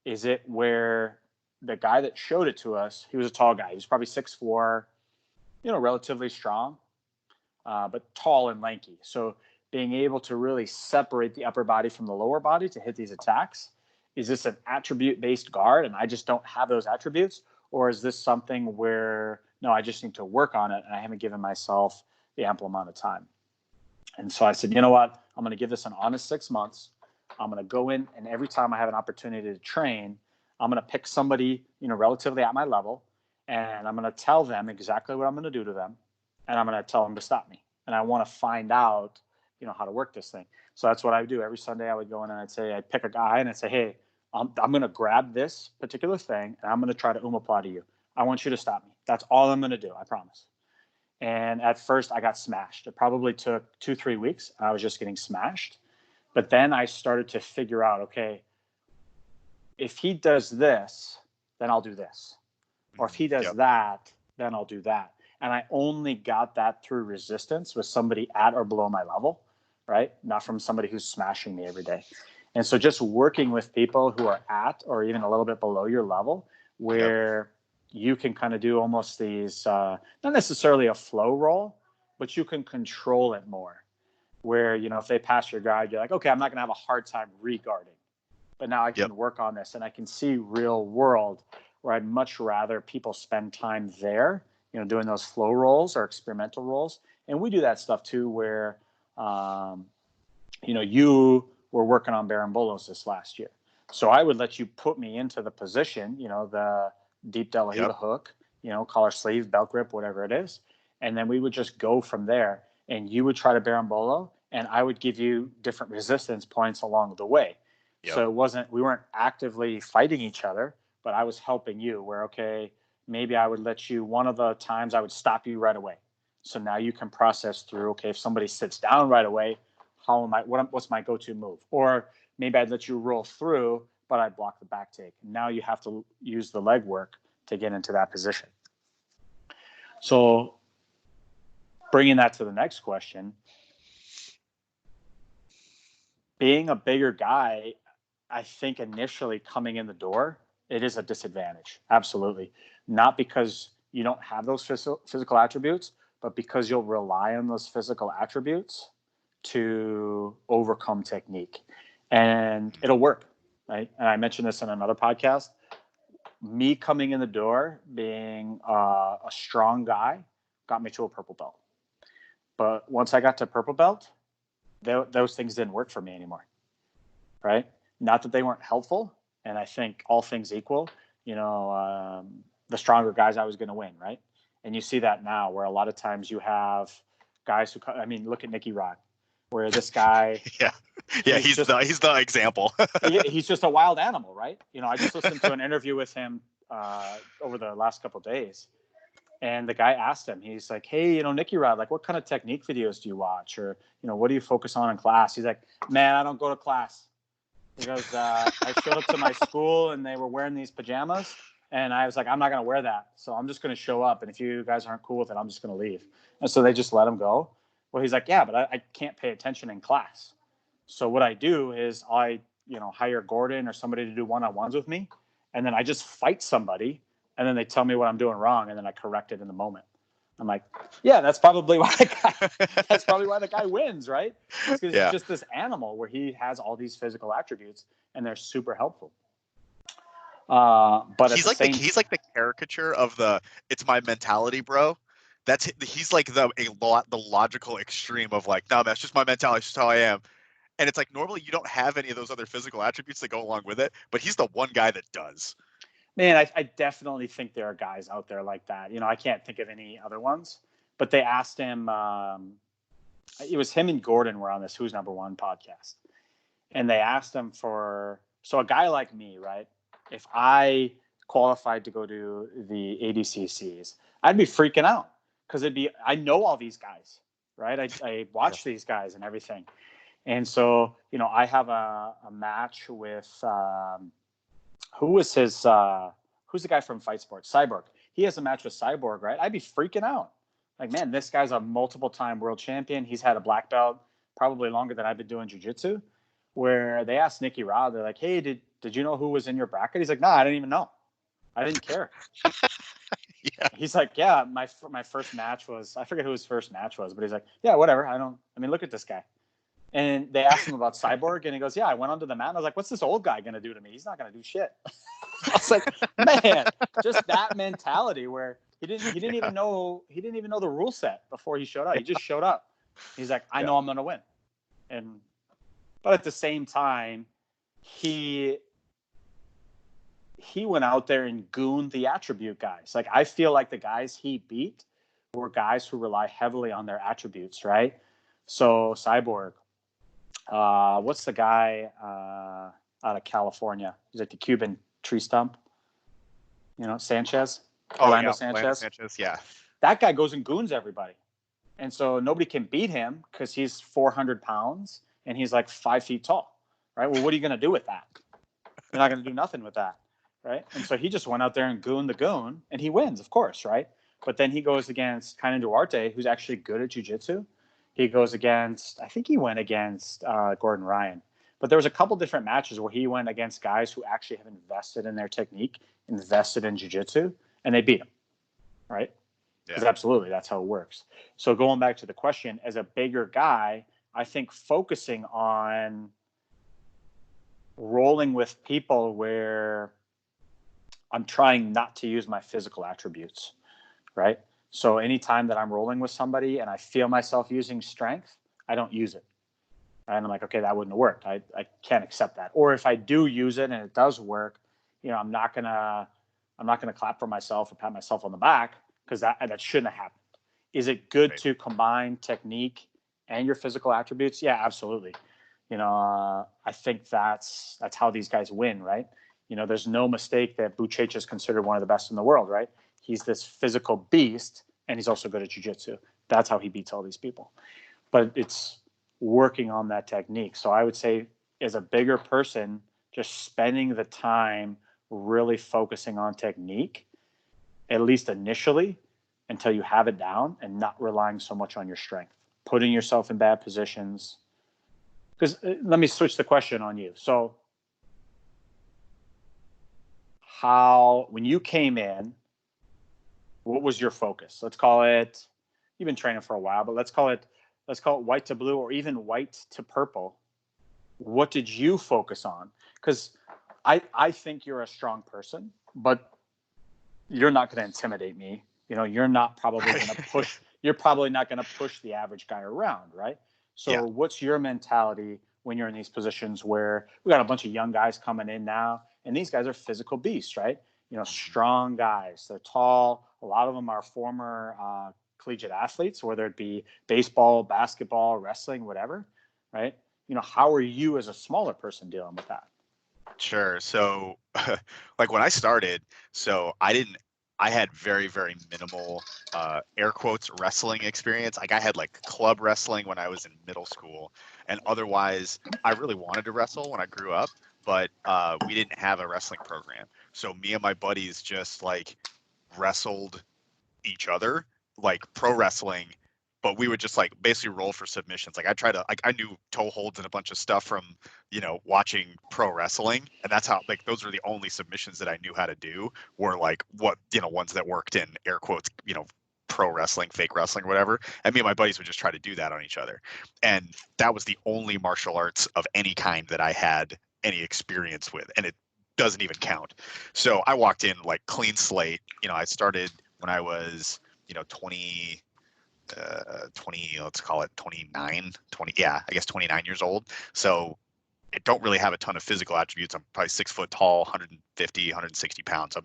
is it where the guy that showed it to us, he was a tall guy. He was probably 6'4", relatively strong, but tall and lanky. So being able to really separate the upper body from the lower body to hit these attacks, is this an attribute-based guard and I just don't have those attributes? Or is this something where, no, I just need to work on it and I haven't given myself the ample amount of time? And so I said, you know what? I'm going to give this an honest 6 months. I'm going to go in, and every time I have an opportunity to train, I'm going to pick somebody, relatively at my level, and I'm going to tell them exactly what I'm going to do to them, and I'm going to tell them to stop me. And I want to find out, how to work this thing. So that's what I would do. Every Sunday I would go in and I'd pick a guy and I'd say, hey, I'm going to grab this particular thing and I'm going to try to omoplata you. I want you to stop me. That's all I'm going to do. I promise. And at first I got smashed. It probably took 2-3 weeks. I was just getting smashed. But then I started to figure out, okay, if he does this, then I'll do this. Or if he does that, then I'll do that. And I only got that through resistance with somebody at or below my level, right? Not from somebody who's smashing me every day. And so just working with people who are at or even a little bit below your level, where you can kind of do almost these, not necessarily a flow roll, but you can control it more. Where, if they pass your guard, you're like, okay, I'm not going to have a hard time re-guarding. But now I can work on this, and I can see real world where I'd much rather people spend time there, doing those flow rolls or experimental rolls. And we do that stuff too, where, you were working on Barambolos this last year. So I would let you put me into the position, the deep De La Riva hook, collar sleeve, belt grip, whatever it is. And then we would just go from there. And you would try to Barambolo, and I would give you different resistance points along the way. So we weren't actively fighting each other, but I was helping you where, okay, maybe I would let you, one of the times I would stop you right away. So now you can process through, okay, if somebody sits down right away, what's my go-to move? Or maybe I'd let you roll through, but I'd block the back take. Now you have to use the leg work to get into that position. So bringing that to the next question, being a bigger guy, I think initially coming in the door, it is a disadvantage. Absolutely. Not because you don't have those physical attributes, but because you'll rely on those physical attributes to overcome technique. And it'll work, right? And I mentioned this in another podcast. Me coming in the door, being a strong guy, got me to a purple belt. But once I got to purple belt, those things didn't work for me anymore, right? Not that they weren't helpful, and I think all things equal, the stronger guys I was going to win, right? And you see that now where a lot of times you have guys who, look at Nicky Rod, where this guy, he's the example. He's just a wild animal, right? I just listened to an interview with him over the last couple of days. And the guy asked him, he's like, hey, Nicky Rod, like, what kind of technique videos do you watch? Or, what do you focus on in class? He's like, man, I don't go to class. He goes, I showed up to my school and they were wearing these pajamas. And I was like, I'm not going to wear that. So I'm just going to show up. And if you guys aren't cool with it, I'm just going to leave. And so they just let him go. Well, he's like, yeah, but I can't pay attention in class. So what I do is I, hire Gordon or somebody to do one-on-ones with me. And then I just fight somebody. And then they tell me what I'm doing wrong, and then I correct it in the moment. I'm like, yeah, that's probably why the guy wins, right? It's because he's just this animal where he has all these physical attributes, and they're super helpful. But at He's the like same, he's like the caricature of the it's my mentality, bro. He's like the logical extreme of like, no, that's just my mentality, it's just how I am. And it's like normally you don't have any of those other physical attributes that go along with it, but he's the one guy that does. man, I definitely think there are guys out there like that. I can't think of any other ones, but they asked him. It was him and Gordon were on this Who's Number One podcast, and they asked him so a guy like me, right? If I qualified to go to the ADCCs, I'd be freaking out because I know all these guys, right? I watch these guys and everything. And so, I have a match with who's the guy from Fight Sports? Cyborg. He has a match with Cyborg, right? I'd be freaking out. Like, man, this guy's a multiple-time world champion. He's had a black belt probably longer than I've been doing jiu-jitsu. Where they asked Nicky Rod, they're like, hey, did you know who was in your bracket? He's like, no, I didn't even know. I didn't care. Yeah. He's like, yeah, my first match was, I forget who his first match was, but he's like, yeah, whatever. Look at this guy. And they asked him about Cyborg, and he goes, yeah, I went onto the mat, and I was like, what's this old guy going to do to me? He's not going to do shit. I was like, man, just that mentality where he didn't even know the rule set before he showed up. He just showed up. He's like, I know I'm going to win. But at the same time, he went out there and gooned the attribute guys. Like, I feel like the guys he beat were guys who rely heavily on their attributes, right? So Cyborg, what's the guy out of California? He's like the Cuban tree stump. Sanchez. Orlando Sanchez. Yeah. That guy goes and goons everybody. And so nobody can beat him because he's 400 pounds and he's like 5 feet tall, right? Well, what are you going to do with that? You're not going to do nothing with that, right? And so he just went out there and gooned the goon, and he wins, of course, right? But then he goes against Kainan Duarte, who's actually good at jiu-jitsu. He goes against, I think he went against Gordon Ryan. But there was a couple different matches where he went against guys who actually have invested in their technique, invested in jiu-jitsu, and they beat him, right? Because absolutely, that's how it works. So going back to the question, as a bigger guy, I think focusing on rolling with people where I'm trying not to use my physical attributes, right? So anytime that I'm rolling with somebody and I feel myself using strength, I don't use it. And I'm like, okay, that wouldn't work. I can't accept that. Or if I do use it and it does work, I'm not gonna clap for myself or pat myself on the back because that shouldn't have happened. Is it good to combine technique and your physical attributes? Yeah, absolutely. I think that's how these guys win, right? There's no mistake that Buchecha is considered one of the best in the world, right? He's this physical beast, and he's also good at jiu-jitsu. That's how he beats all these people. But it's working on that technique. So I would say as a bigger person, just spending the time really focusing on technique, at least initially, until you have it down and not relying so much on your strength, putting yourself in bad positions. Because let me switch the question on you. So when you came in, what was your focus? Let's call it, you've been training for a while, but let's call it white to blue or even white to purple. What did you focus on? Because I think you're a strong person, but you're not going to intimidate me. You're not probably going to push. You're probably not going to push the average guy around, right? So what's your mentality when you're in these positions where we got a bunch of young guys coming in now, and these guys are physical beasts, right? Strong guys. They're tall. A lot of them are former collegiate athletes, whether it be baseball, basketball, wrestling, whatever, right? How are you as a smaller person dealing with that? Sure. So like when I started, I had very, very minimal air quotes wrestling experience. Like I had like club wrestling when I was in middle school, and otherwise I really wanted to wrestle when I grew up, but we didn't have a wrestling program. So me and my buddies just like wrestled each other, like pro wrestling, but we would just like basically roll for submissions. Like I knew toe holds and a bunch of stuff from, watching pro wrestling. And that's how, like, those were the only submissions that I knew how to do were like ones that worked in air quotes, pro wrestling, fake wrestling, whatever. And me and my buddies would just try to do that on each other. And that was the only martial arts of any kind that I had any experience with. And it doesn't even count. So I walked in like clean slate. I started when I was 20, let's call it 29, 20. Yeah, I guess 29 years old. So I don't really have a ton of physical attributes. I'm probably 6 foot tall, 150, 160 pounds. I'm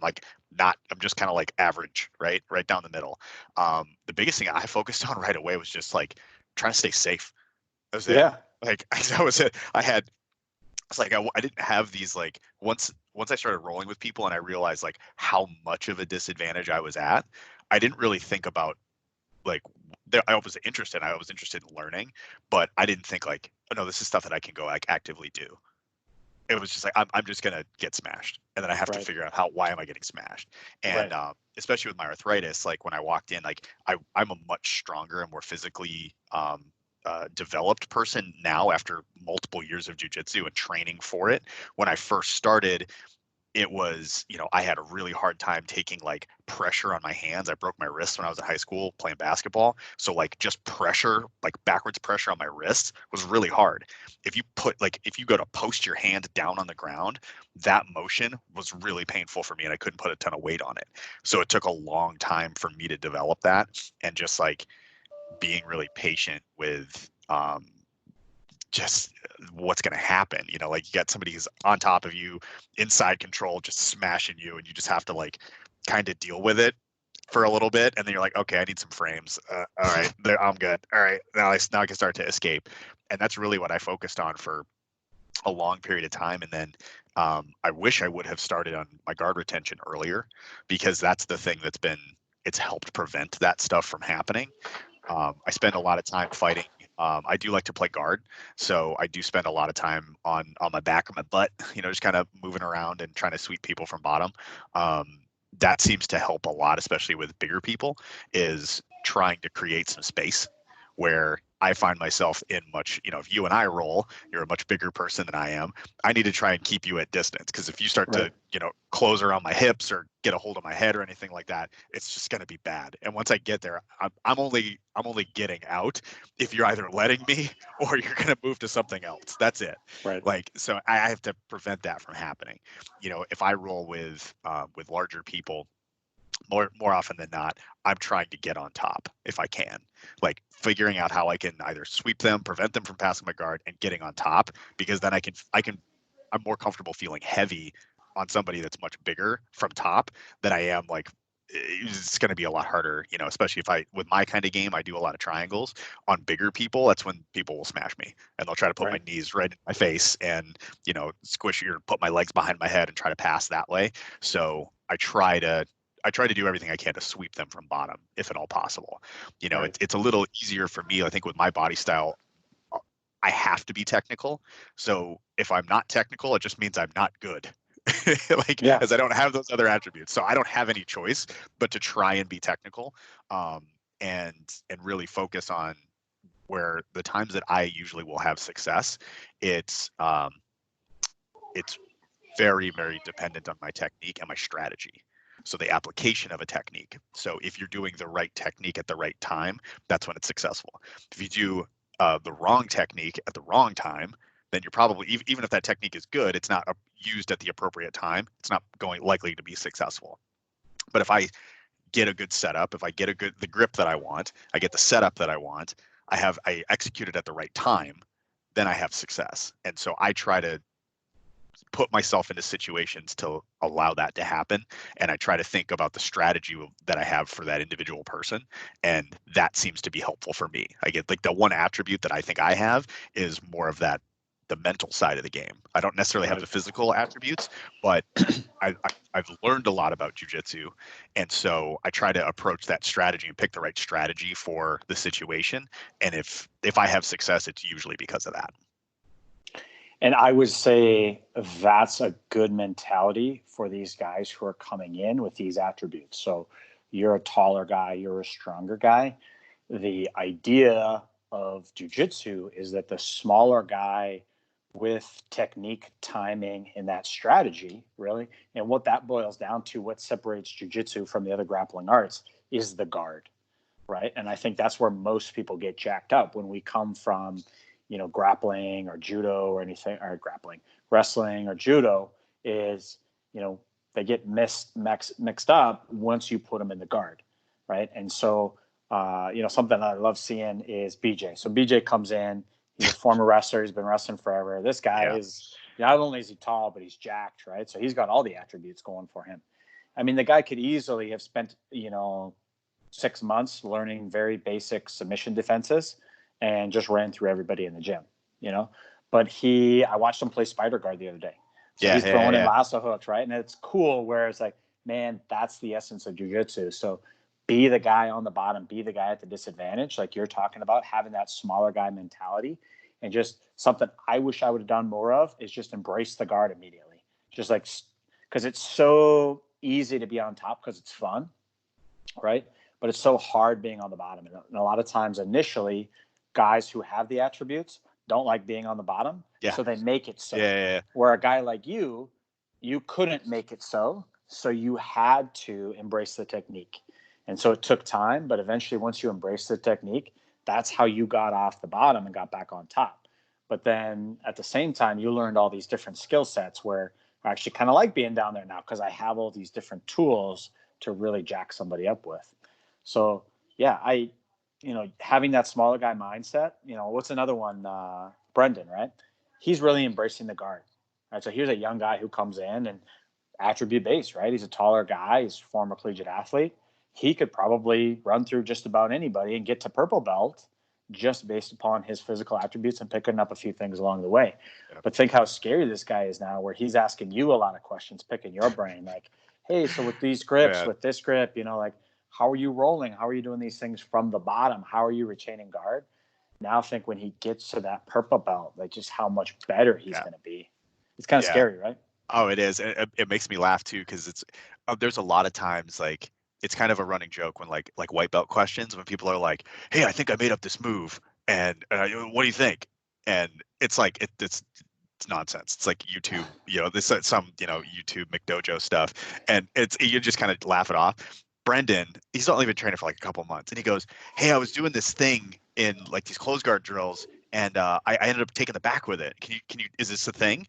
just kind of like average, right down the middle. The biggest thing I focused on right away was just like trying to stay safe. That was it. Yeah. Like that was it. It's like I didn't have these, like, once I started rolling with people and I realized like how much of a disadvantage I was at, I didn't really think about like I was interested. I was interested in learning, but I didn't think like, oh no, this is stuff that I can go like actively do. It was just like I'm just gonna get smashed, and then I have to Right. figure out why am I getting smashed. And Right. especially with my arthritis, like when I walked in, like I'm a much stronger and more physically developed person now after multiple years of jujitsu and training for it. When I first started, it was, I had a really hard time taking like pressure on my hands. I broke my wrist when I was in high school playing basketball. So like just pressure, like backwards pressure on my wrists was really hard. If you go to post your hand down on the ground, that motion was really painful for me and I couldn't put a ton of weight on it. So it took a long time for me to develop that, and just like being really patient with just what's going to happen. Like you got somebody who's on top of you, inside control, just smashing you, and you just have to like kind of deal with it for a little bit, and then you're like, okay, I need some frames. All right, there, I'm good. All right, now I can start to escape. And that's really what I focused on for a long period of time. And then I wish I would have started on my guard retention earlier, because that's the thing it's helped prevent that stuff from happening. I spend a lot of time fighting. I do like to play guard, so I do spend a lot of time on my back or my butt, just kind of moving around and trying to sweep people from bottom. That seems to help a lot, especially with bigger people, is trying to create some space where I find myself in much, if you and I roll, you're a much bigger person than I am. I need to try and keep you at distance, because if you start Right. to, close around my hips or get a hold of my head or anything like that, it's just going to be bad. And once I get there, I'm only getting out if you're either letting me or you're going to move to something else. That's it. Right. Like, so I have to prevent that from happening. If I roll with larger people, more often than not, I'm trying to get on top if I can, like figuring out how I can either sweep them, prevent them from passing my guard, and getting on top, because then I'm more comfortable feeling heavy on somebody that's much bigger from top than I am like, it's going to be a lot harder, especially with my kind of game, I do a lot of triangles on bigger people. That's when people will smash me, and they'll try to put my Right. knees right in my face and, squish or put my legs behind my head and try to pass that way. So I try to do everything I can to sweep them from bottom, if at all possible. Right. It's a little easier for me, I think, with my body style. I have to be technical. So if I'm not technical, it just means I'm not good. Like, Yeah. as I don't have those other attributes. So I don't have any choice but to try and be technical, and really focus on where the times that I usually will have success. It's very, very dependent on my technique and my strategy. So the application of a technique. So if you're doing the right technique at the right time, that's when it's successful. If you do the wrong technique at the wrong time, then you're probably, even if that technique is good, it's not used at the appropriate time, it's not likely to be successful. But if I get a good setup, if I get the grip that I want, I get the setup that I want, I execute it at the right time, then I have success. And so I try to put myself into situations to allow that to happen, and I try to think about the strategy that I have for that individual person, and that seems to be helpful for me. I get like the one attribute that I think I have is more of that, the mental side of the game. I don't necessarily have Right. the physical attributes, but I've learned a lot about jujitsu, and so I try to approach that strategy and pick the right strategy for the situation. And if I have success, it's usually because of that. And I would say that's a good mentality for these guys who are coming in with these attributes. So you're a taller guy, you're a stronger guy. The idea of jujitsu is that the smaller guy with technique, timing, and that strategy, really, and what that boils down to, what separates jujitsu from the other grappling arts, is the guard, right? And I think that's where most people get jacked up when we come from, grappling or judo or anything, or grappling, wrestling or judo, is they get mixed up once you put them in the guard, right? And so, something that I love seeing is BJ. So BJ comes in, he's a former wrestler, he's been wrestling forever. This guy is, not only is he tall, but he's jacked, right? So he's got all the attributes going for him. I mean, the guy could easily have spent, 6 months learning very basic submission defenses and just ran through everybody in the gym, But I watched him play spider guard the other day. So he's throwing in lasso hooks, right? And it's cool where it's like, man, that's the essence of jiu-jitsu. So be the guy on the bottom, be the guy at the disadvantage, like you're talking about, having that smaller guy mentality. And just something I wish I would have done more of is just embrace the guard immediately. Just like, because it's so easy to be on top because it's fun, right? But it's so hard being on the bottom. And a lot of times initially, guys who have the attributes don't like being on the bottom. Yeah. So they make it so. Yeah. Where a guy like you couldn't make it so. So you had to embrace the technique. And so it took time, but eventually once you embrace the technique, that's how you got off the bottom and got back on top. But then at the same time, you learned all these different skill sets where I actually kind of like being down there now because I have all these different tools to really jack somebody up with. So yeah, having that smaller guy mindset, what's another one? Brendan, right? He's really embracing the guard, right? So here's a young guy who comes in and attribute based, right? He's a taller guy. He's a former collegiate athlete. He could probably run through just about anybody and get to purple belt just based upon his physical attributes and picking up a few things along the way. Yeah. But think how scary this guy is now, where he's asking you a lot of questions, picking your brain, like, hey, so with these grips, with this grip, like, how are you rolling? How are you doing these things from the bottom? How are you retaining guard? Now think when he gets to that purple belt, like just how much better he's going to be. It's kind of scary, right? Oh, it is. It makes me laugh too, because it's there's a lot of times like it's kind of a running joke when like white belt questions, when people are like, "Hey, I think I made up this move, and what do you think?" And it's like it's nonsense. It's like YouTube, this some YouTube McDojo stuff, and you just kind of laugh it off. Brendan, he's only been training for like a couple months, and he goes, "Hey, I was doing this thing in like these closed guard drills, and I ended up taking the back with it. Can you? Is this a thing?"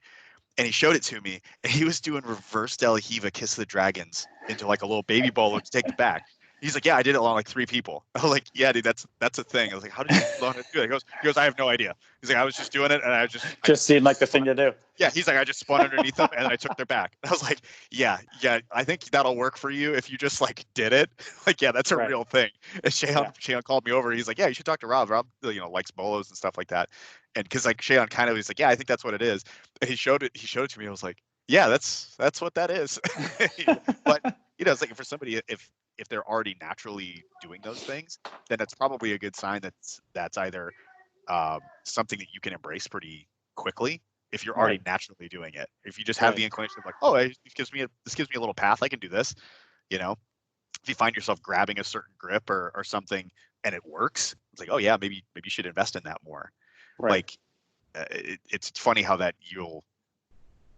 And he showed it to me, and he was doing reverse De La Hiva Kiss of the Dragons into like a little baby bowler to take the back. He's like, "Yeah, I did it along like 3 people." I was like, "Yeah, dude, that's a thing." I was like, "How did you learn to do it?" He goes, "I have no idea." He's like, "I was just doing it, and I seemed like the thing to do." Yeah, he's like, "I just spun underneath them, and I took their back." And I was like, "Yeah, I think that'll work for you if you just like did it." Like, yeah, that's a real thing. And Shayon called me over. He's like, "Yeah, you should talk to Rob. Rob, likes bolos and stuff like that." And because like Shayon kind of, he's like, "Yeah, I think that's what it is." And he showed it to me. I was like, "Yeah, that's what that is." But it's like for somebody, if they're already naturally doing those things, then it's probably a good sign that's either something that you can embrace pretty quickly if you're already naturally doing it. If you just have the inclination of like, "Oh, this gives me a little path, I can do this," if you find yourself grabbing a certain grip or something and it works, it's like, "Oh yeah, maybe you should invest in that more." Like it's funny how that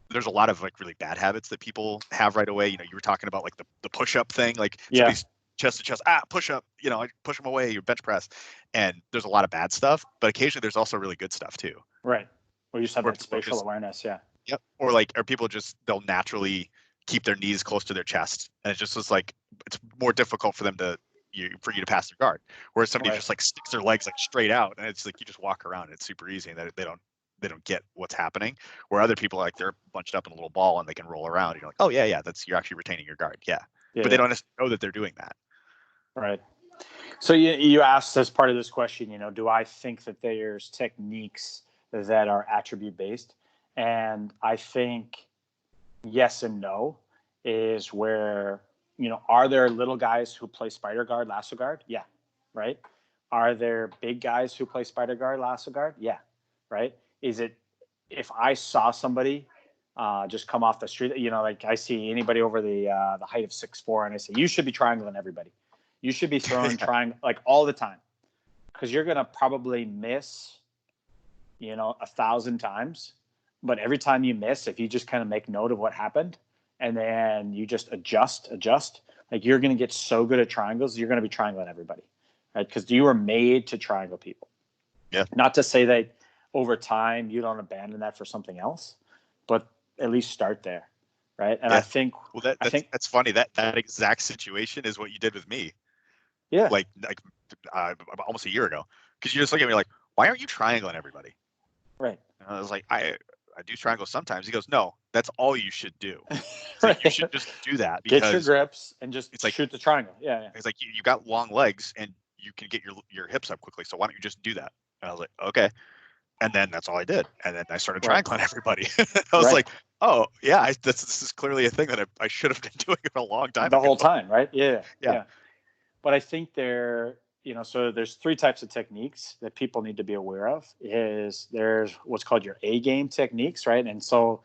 there's a lot of like really bad habits that people have right away. You were talking about like the push-up thing, like somebody's chest to chest, push up, I push them away, your bench press. And there's a lot of bad stuff, but occasionally there's also really good stuff too. Right. Well, you just have that spatial awareness. Yeah. Yep. Or people just, they'll naturally keep their knees close to their chest. And it just is like, it's more difficult for them for you to pass their guard. Whereas somebody just like sticks their legs like straight out, and it's like, you just walk around, it's super easy, and they don't get what's happening. Where other people, like, they're bunched up in a little ball and they can roll around. You're like, "Oh yeah, you're actually retaining your guard." Yeah. But they don't necessarily know that they're doing that. Right. So you asked as part of this question, do I think that there's techniques that are attribute based? And I think yes and no is where, are there little guys who play spider guard, lasso guard? Yeah. Right. Are there big guys who play spider guard, lasso guard? Yeah. Right. Is it, if I saw somebody just come off the street, like I see anybody over the height of 6'4", and I say, you should be triangling everybody. You should be throwing triangle like all the time, because you're going to probably miss, 1,000 times. But every time you miss, if you just kind of make note of what happened and then you just adjust, like you're going to get so good at triangles, you're going to be triangling everybody, right? Because you were made to triangle people. Yeah. Not to say that over time you don't abandon that for something else, but at least start there. right? And Yeah. Well, I think, that's funny. That exact situation is what you did with me, yeah, like almost a year ago. Because you just look at me like, why aren't you triangling everybody? right, And I was like, I do triangles sometimes. He goes, no, that's all you should do. It's like you should right. just do that Get your because grips and just it's like shoot the triangle. Yeah, yeah. it's like you got long legs and you can get your hips up quickly. So why don't you just do that? And I was like, okay. And then that's all I did. And then I started Right, triangling everybody. I was right. like, oh yeah, this is clearly a thing that I should have been doing a long time The ago. whole time, right? Yeah, Yeah. yeah. But I think so there's three types of techniques that people need to be aware of. There's what's called your A game techniques, right? And so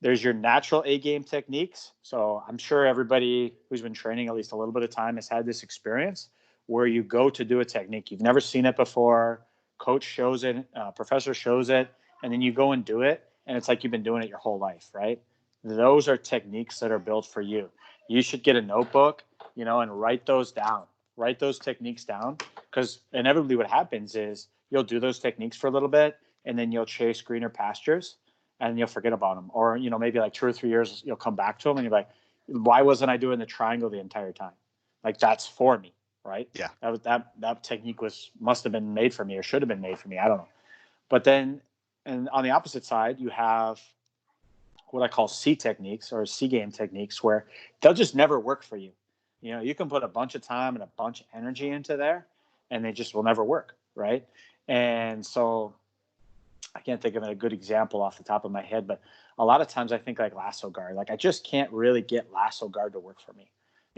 there's your natural A game techniques. So I'm sure everybody who's been training at least a little bit of time has had this experience where you go to do a technique. You've never seen it before. Coach shows it, professor shows it, and then you go and do it. And it's like you've been doing it your whole life, right? Those are techniques that are built for you. You should get a notebook, and write those down. Write those techniques down, because inevitably what happens is you'll do those techniques for a little bit, and then you'll chase greener pastures, and you'll forget about them. Or, maybe like 2 or 3 years, you'll come back to them and you're like, why wasn't I doing the triangle the entire time? Like, that's for me, right? Yeah. That technique must have been made for me, or should have been made for me. I don't know. But then, and on the opposite side, you have what I call C techniques, or C game techniques, where they'll just never work for you. You can put a bunch of time and a bunch of energy into there, and they just will never work, right? And so I can't think of a good example off the top of my head, but a lot of times I think like lasso guard. Like, I just can't really get lasso guard to work for me.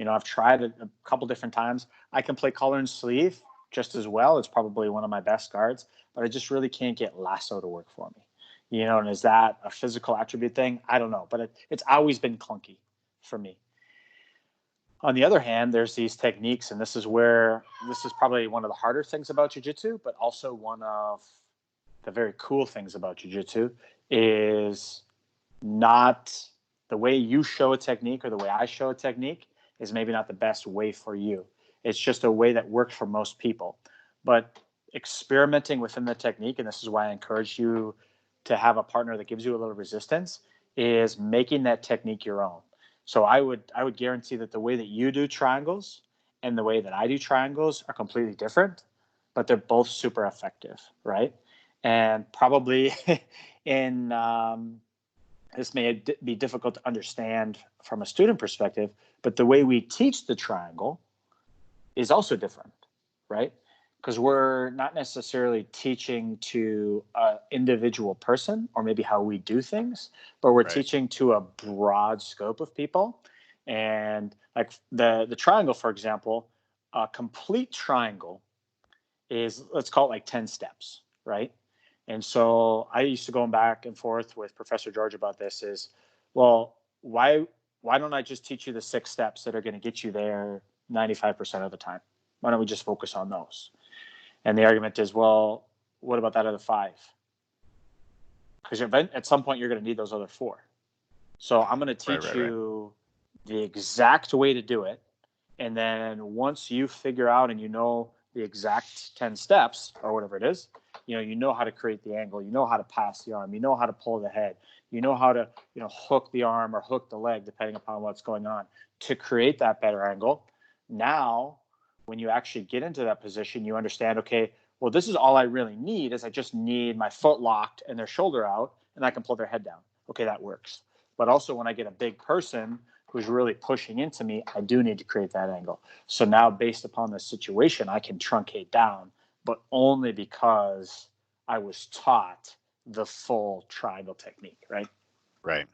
I've tried it a couple different times. I can play collar and sleeve just as well. It's probably one of my best guards, but I just really can't get lasso to work for me. And is that a physical attribute thing? I don't know, but it's always been clunky for me. On the other hand, there's these techniques, and this is probably one of the harder things about jiu-jitsu, but also one of the very cool things about jiu-jitsu is not the way you show a technique or the way I show a technique is maybe not the best way for you. It's just a way that works for most people. But experimenting within the technique, and this is why I encourage you to have a partner that gives you a little resistance, is making that technique your own. So I would guarantee that the way that you do triangles and the way that I do triangles are completely different, but they're both super effective, right? And probably in this may be difficult to understand from a student perspective, but the way we teach the triangle is also different, right? Because we're not necessarily teaching to an individual person or maybe how we do things, but we're Right. teaching to a broad scope of people. And like the triangle, for example, a complete triangle is, let's call it like 10 steps, right? And so I used to go back and forth with Professor George about this is, well, why don't I just teach you the 6 steps that are going to get you there 95% of the time? Why don't we just focus on those? And the argument is, well, what about that other 5? Because at some point you're going to need those other 4. So I'm going to teach you the exact way to do it. And then once you figure out and the exact 10 steps or whatever it is, you know how to create the angle, you know how to pass the arm, you know how to pull the head, you know how to, hook the arm or hook the leg, depending upon what's going on to create that better angle. Now, when you actually get into that position, you understand, okay, well, this is all I really need is I just need my foot locked and their shoulder out and I can pull their head down. Okay, that works. But also when I get a big person who's really pushing into me, I do need to create that angle. So now based upon the situation, I can truncate down, but only because I was taught the full triangle technique, right? Right.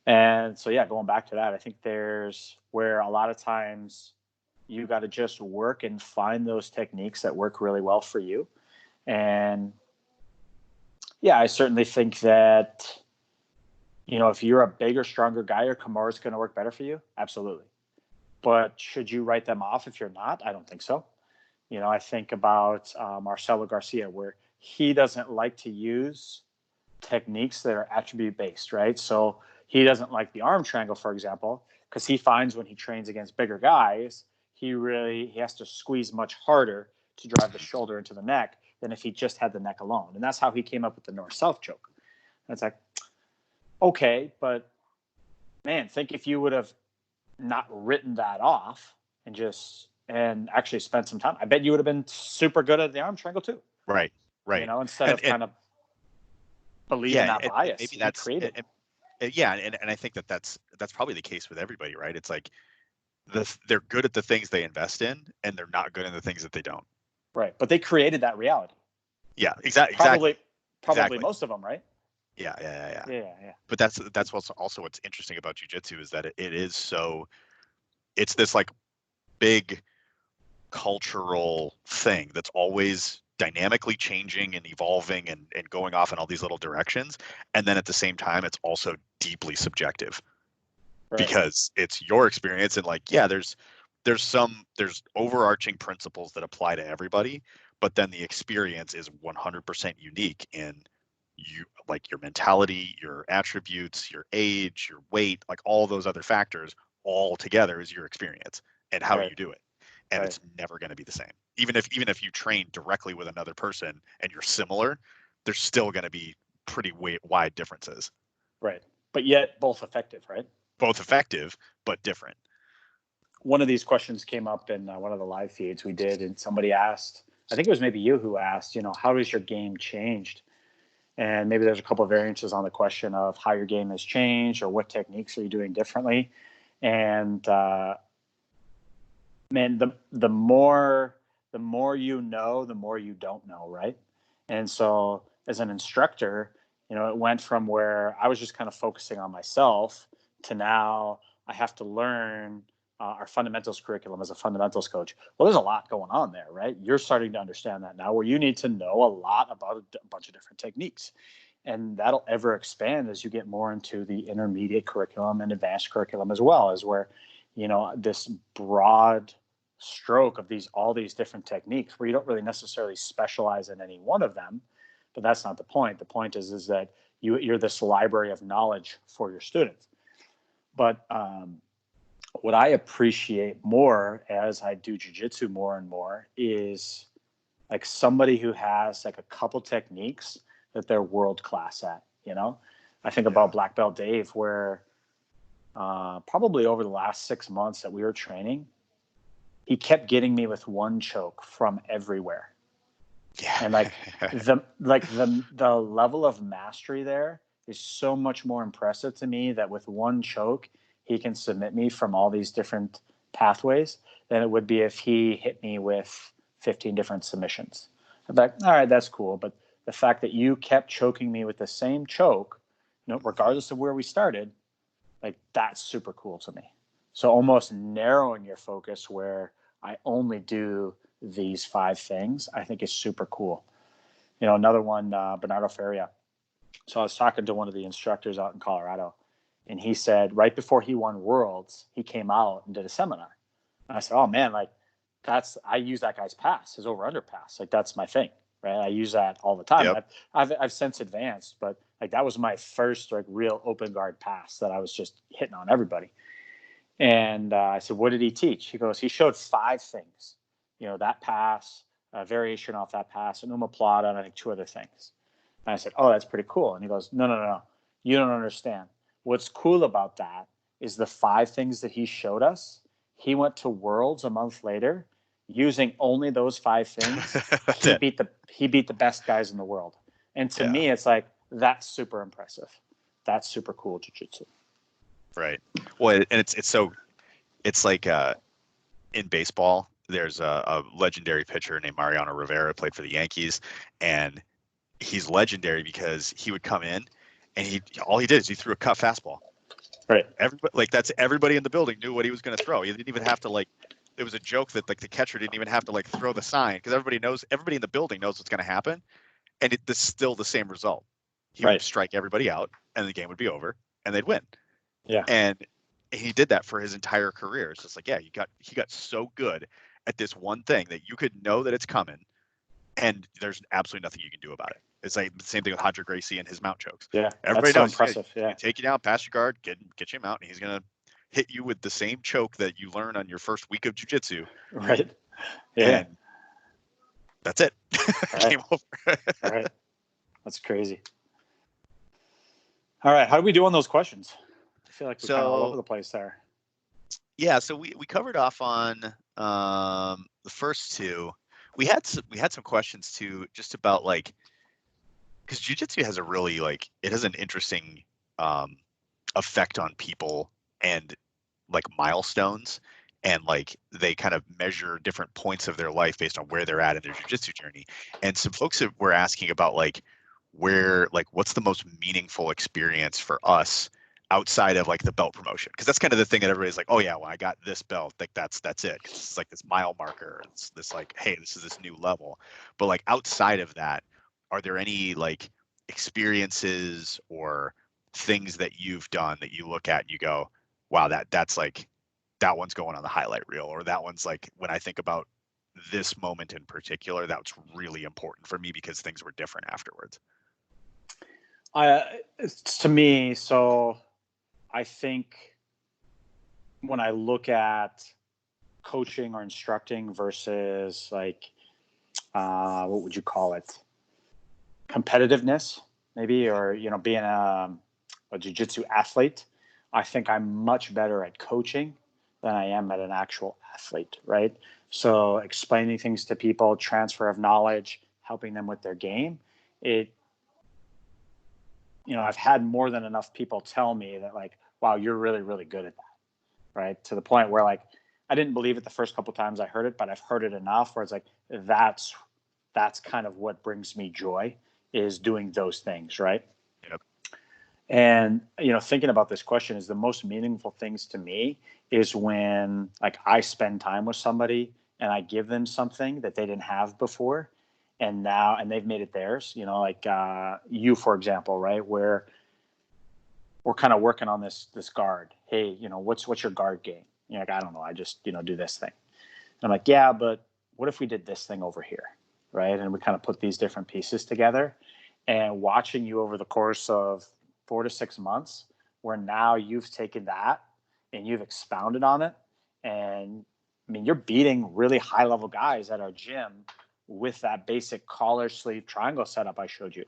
And so, yeah, going back to that, I think there's where a lot of times you got to just work and find those techniques that work really well for you. And yeah, I certainly think that, if you're a bigger, stronger guy, your Kimura is going to work better for you. Absolutely. But should you write them off if you're not? I don't think so. I think about Marcelo Garcia, where he doesn't like to use techniques that are attribute based, right? So he doesn't like the arm triangle, for example, because he finds when he trains against bigger guys, he has to squeeze much harder to drive the shoulder into the neck than if he just had the neck alone. And that's how he came up with the north-south choke. And it's like, okay, but man, think if you would have not written that off and actually spent some time, I bet you would have been super good at the arm triangle too. Right. You know, instead of kind of believing that bias, maybe that's created. And I think that's probably the case with everybody, right? It's like they're good at the things they invest in, and they're not good at the things that they don't. Right, but they created that reality. Yeah, exactly. Probably most of them, right? Yeah. Yeah. But that's also what's interesting about jiu-jitsu is that it is so, it's this like big cultural thing that's always dynamically changing and evolving and going off in all these little directions. And then at the same time, it's also deeply subjective, right? Because it's your experience. And like, yeah, there's overarching principles that apply to everybody, but then the experience is 100% unique in you, like your mentality, your attributes, your age, your weight, like all those other factors all together is your experience and how you do it. And it's never going to be the same. Even if you train directly with another person and you're similar, there's still going to be pretty wide differences. Right. But yet both effective, right? Both effective, but different. One of these questions came up in one of the live feeds we did, and somebody asked, I think it was maybe you who asked, you know, how has your game changed? And maybe there's a couple of variances on the question of how your game has changed or what techniques are you doing differently. And man, the more you know, the more you don't know, right? And so as an instructor, you know, it went from where I was just kind of focusing on myself to now I have to learn our fundamentals curriculum as a fundamentals coach. Well, there's a lot going on there, right? You're starting to understand that now, where you need to know a lot about a bunch of different techniques. And that'll ever expand as you get more into the intermediate curriculum and advanced curriculum as well, as where, you know, this broad stroke of all these different techniques where you don't really necessarily specialize in any one of them. But that's not the point. The point is that you're this library of knowledge for your students. But what I appreciate more as I do jiu-jitsu more and more is like somebody who has like a couple techniques that they're world class at. You know, I think about Black Belt Dave, where probably over the last 6 months that we were training, he kept getting me with one choke from everywhere. Yeah. And the level of mastery there is so much more impressive to me, that with one choke, he can submit me from all these different pathways than it would be if he hit me with 15 different submissions. I'm like, all right, that's cool. But the fact that you kept choking me with the same choke, you know, regardless of where we started, like that's super cool to me. So almost narrowing your focus where I only do these 5 things, I think is super cool. You know, another one, Bernardo Feria. So I was talking to one of the instructors out in Colorado, and he said right before he won Worlds, he came out and did a seminar. And I said, oh man, like I use that guy's pass, his over-under pass. Like that's my thing, right? I use that all the time. Yep. I've since advanced, but like that was my first like real open guard pass that I was just hitting on everybody. And I said, what did he teach? He goes, he showed 5 things, you know, that pass, a variation off that pass, an omoplata, and I think 2 other things. And I said, oh, that's pretty cool. And he goes, no, you don't understand. What's cool about that is the 5 things that he showed us. He went to Worlds a month later using only those 5 things. he beat the best guys in the world. And to me, it's like, that's super impressive. That's super cool jiu-jitsu. Right. Well, and it's like in baseball, there's a legendary pitcher named Mariano Rivera, played for the Yankees, and he's legendary because he would come in and all he did is he threw a cut fastball. Right. Everybody in the building knew what he was going to throw. He didn't even have to it was a joke that like the catcher didn't even have to like throw the sign, because everybody in the building knows what's going to happen, and it's still the same result. He would strike everybody out, and the game would be over, and they'd win. Yeah. And he did that for his entire career. It's just like, he got so good at this one thing that you could know that it's coming, and there's absolutely nothing you can do about it. It's like the same thing with Hodger Gracie and his mount chokes. Yeah, everybody that's knows. So impressive. Yeah, take you down, pass your guard, get you out, and he's gonna hit you with the same choke that you learn on your first week of jiu-jitsu. Right. Yeah. And that's it. Game over. Right. That's crazy. All right, how do we do on those questions? feel like we're kind of all over the place there. Yeah, so we covered off on the first two. We had some questions too, just about like, because jiu-jitsu has a really it has an interesting effect on people and like milestones, and like they kind of measure different points of their life based on where they're at in their jiu-jitsu journey. And some folks were asking about what's the most meaningful experience for us outside of like the belt promotion, because that's kind of the thing that everybody's like, oh yeah, well I got this belt, like that's it. It's like this mile marker. It's this like, hey, this is this new level. But like outside of that, are there any like experiences or things that you've done that you look at and you go, wow, that's like, that one's going on the highlight reel, or that one's like, when I think about this moment in particular, that was really important for me because things were different afterwards? To me, so I think when I look at coaching or instructing versus like, what would you call it? Competitiveness, maybe, or, being a jiu-jitsu athlete, I think I'm much better at coaching than I am at an actual athlete, right? So explaining things to people, transfer of knowledge, helping them with their game, I've had more than enough people tell me that like, wow, you're really, really good at that, right? To the point where like, I didn't believe it the first couple times I heard it, but I've heard it enough where it's like, that's kind of what brings me joy, is doing those things, right? Yep. And, thinking about this question, is the most meaningful things to me is when like I spend time with somebody and I give them something that they didn't have before, and they've made it theirs, like you, for example, right? Where we're kind of working on this guard. Hey, what's your guard game? You're like, I don't know. I just, do this thing. And I'm like, yeah, but what if we did this thing over here? Right. And we kind of put these different pieces together, and watching you over the course of 4 to 6 months, where now you've taken that and you've expounded on it. And I mean, you're beating really high level guys at our gym with that basic collar sleeve triangle setup I showed you,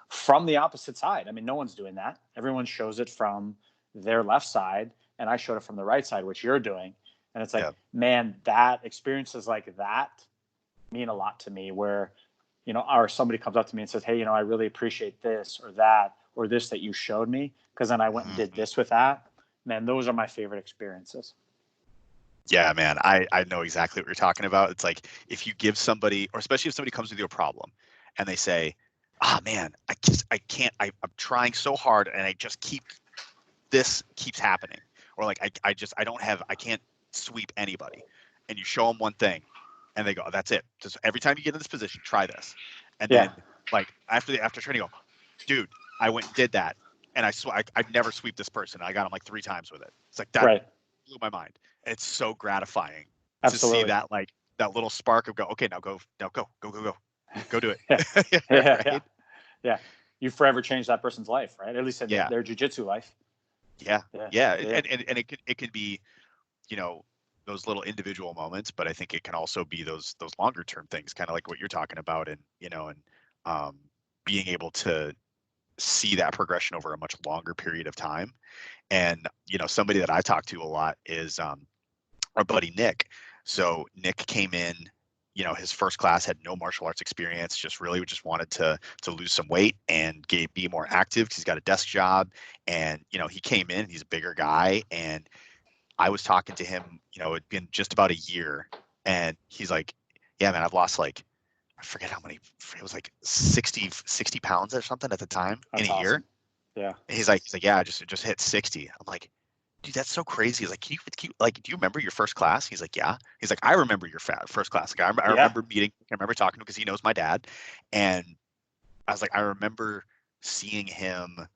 from the opposite side. I mean, no one's doing that. Everyone shows it from their left side, and I showed it from the right side, which you're doing. And it's like, man, that experiences like that mean a lot to me, where, or somebody comes up to me and says, hey, I really appreciate this or that, or this that you showed me, because then I went and did this with that. Man, those are my favorite experiences. Yeah, man, I know exactly what you're talking about. It's like, if you give somebody, or especially if somebody comes with you a problem and they say, ah, man, I can't, I'm trying so hard and this keeps happening. Or like, I can't sweep anybody. And you show them one thing and they go, that's it. Just every time you get in this position, try this. And then like after training, go, dude, I went and did that. And I'd never sweep this person. I got him like 3 times with it. It's like, that blew my mind. It's so gratifying to see that, like, that little spark of go do it. Yeah. You forever changed that person's life, right? At least in their jiu-jitsu life. Yeah. And it could be, those little individual moments, but I think it can also be those longer term things, kind of like what you're talking about, and being able to see that progression over a much longer period of time. And somebody that I talk to a lot is our buddy Nick. So Nick came in, his first class, had no martial arts experience, just wanted to lose some weight and be more active, because he's got a desk job. And he came in, he's a bigger guy, and I was talking to him, it'd been just about a year, and he's like, yeah, man, I've lost like, I forget how many, it was like 60 pounds or something at the time. That's in a year. Yeah. And he's like, yeah, I just hit 60. I'm like, dude, that's so crazy. He's like, can you like, do you remember your first class? He's like, yeah. He's like, I remember your first class. Like, I remember meeting, I remember talking to him because he knows my dad. And I was like, I remember seeing him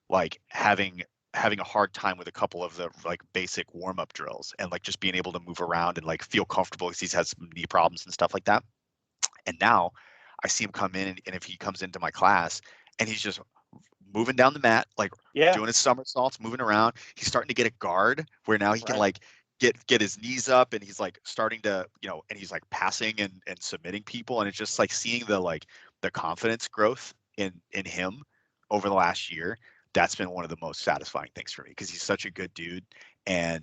like having a hard time with a couple of the like basic warm-up drills, and like just being able to move around and like feel comfortable, because he's had some knee problems and stuff like that. And now I see him come in, and if he comes into my class and he's just moving down the mat, like doing his somersaults, moving around, he's starting to get a guard where now he can like get his knees up, and he's like starting to, and he's like passing and submitting people. And it's just like seeing the confidence growth in him over the last year. that's been one of the most satisfying things for me, because he's such a good dude, and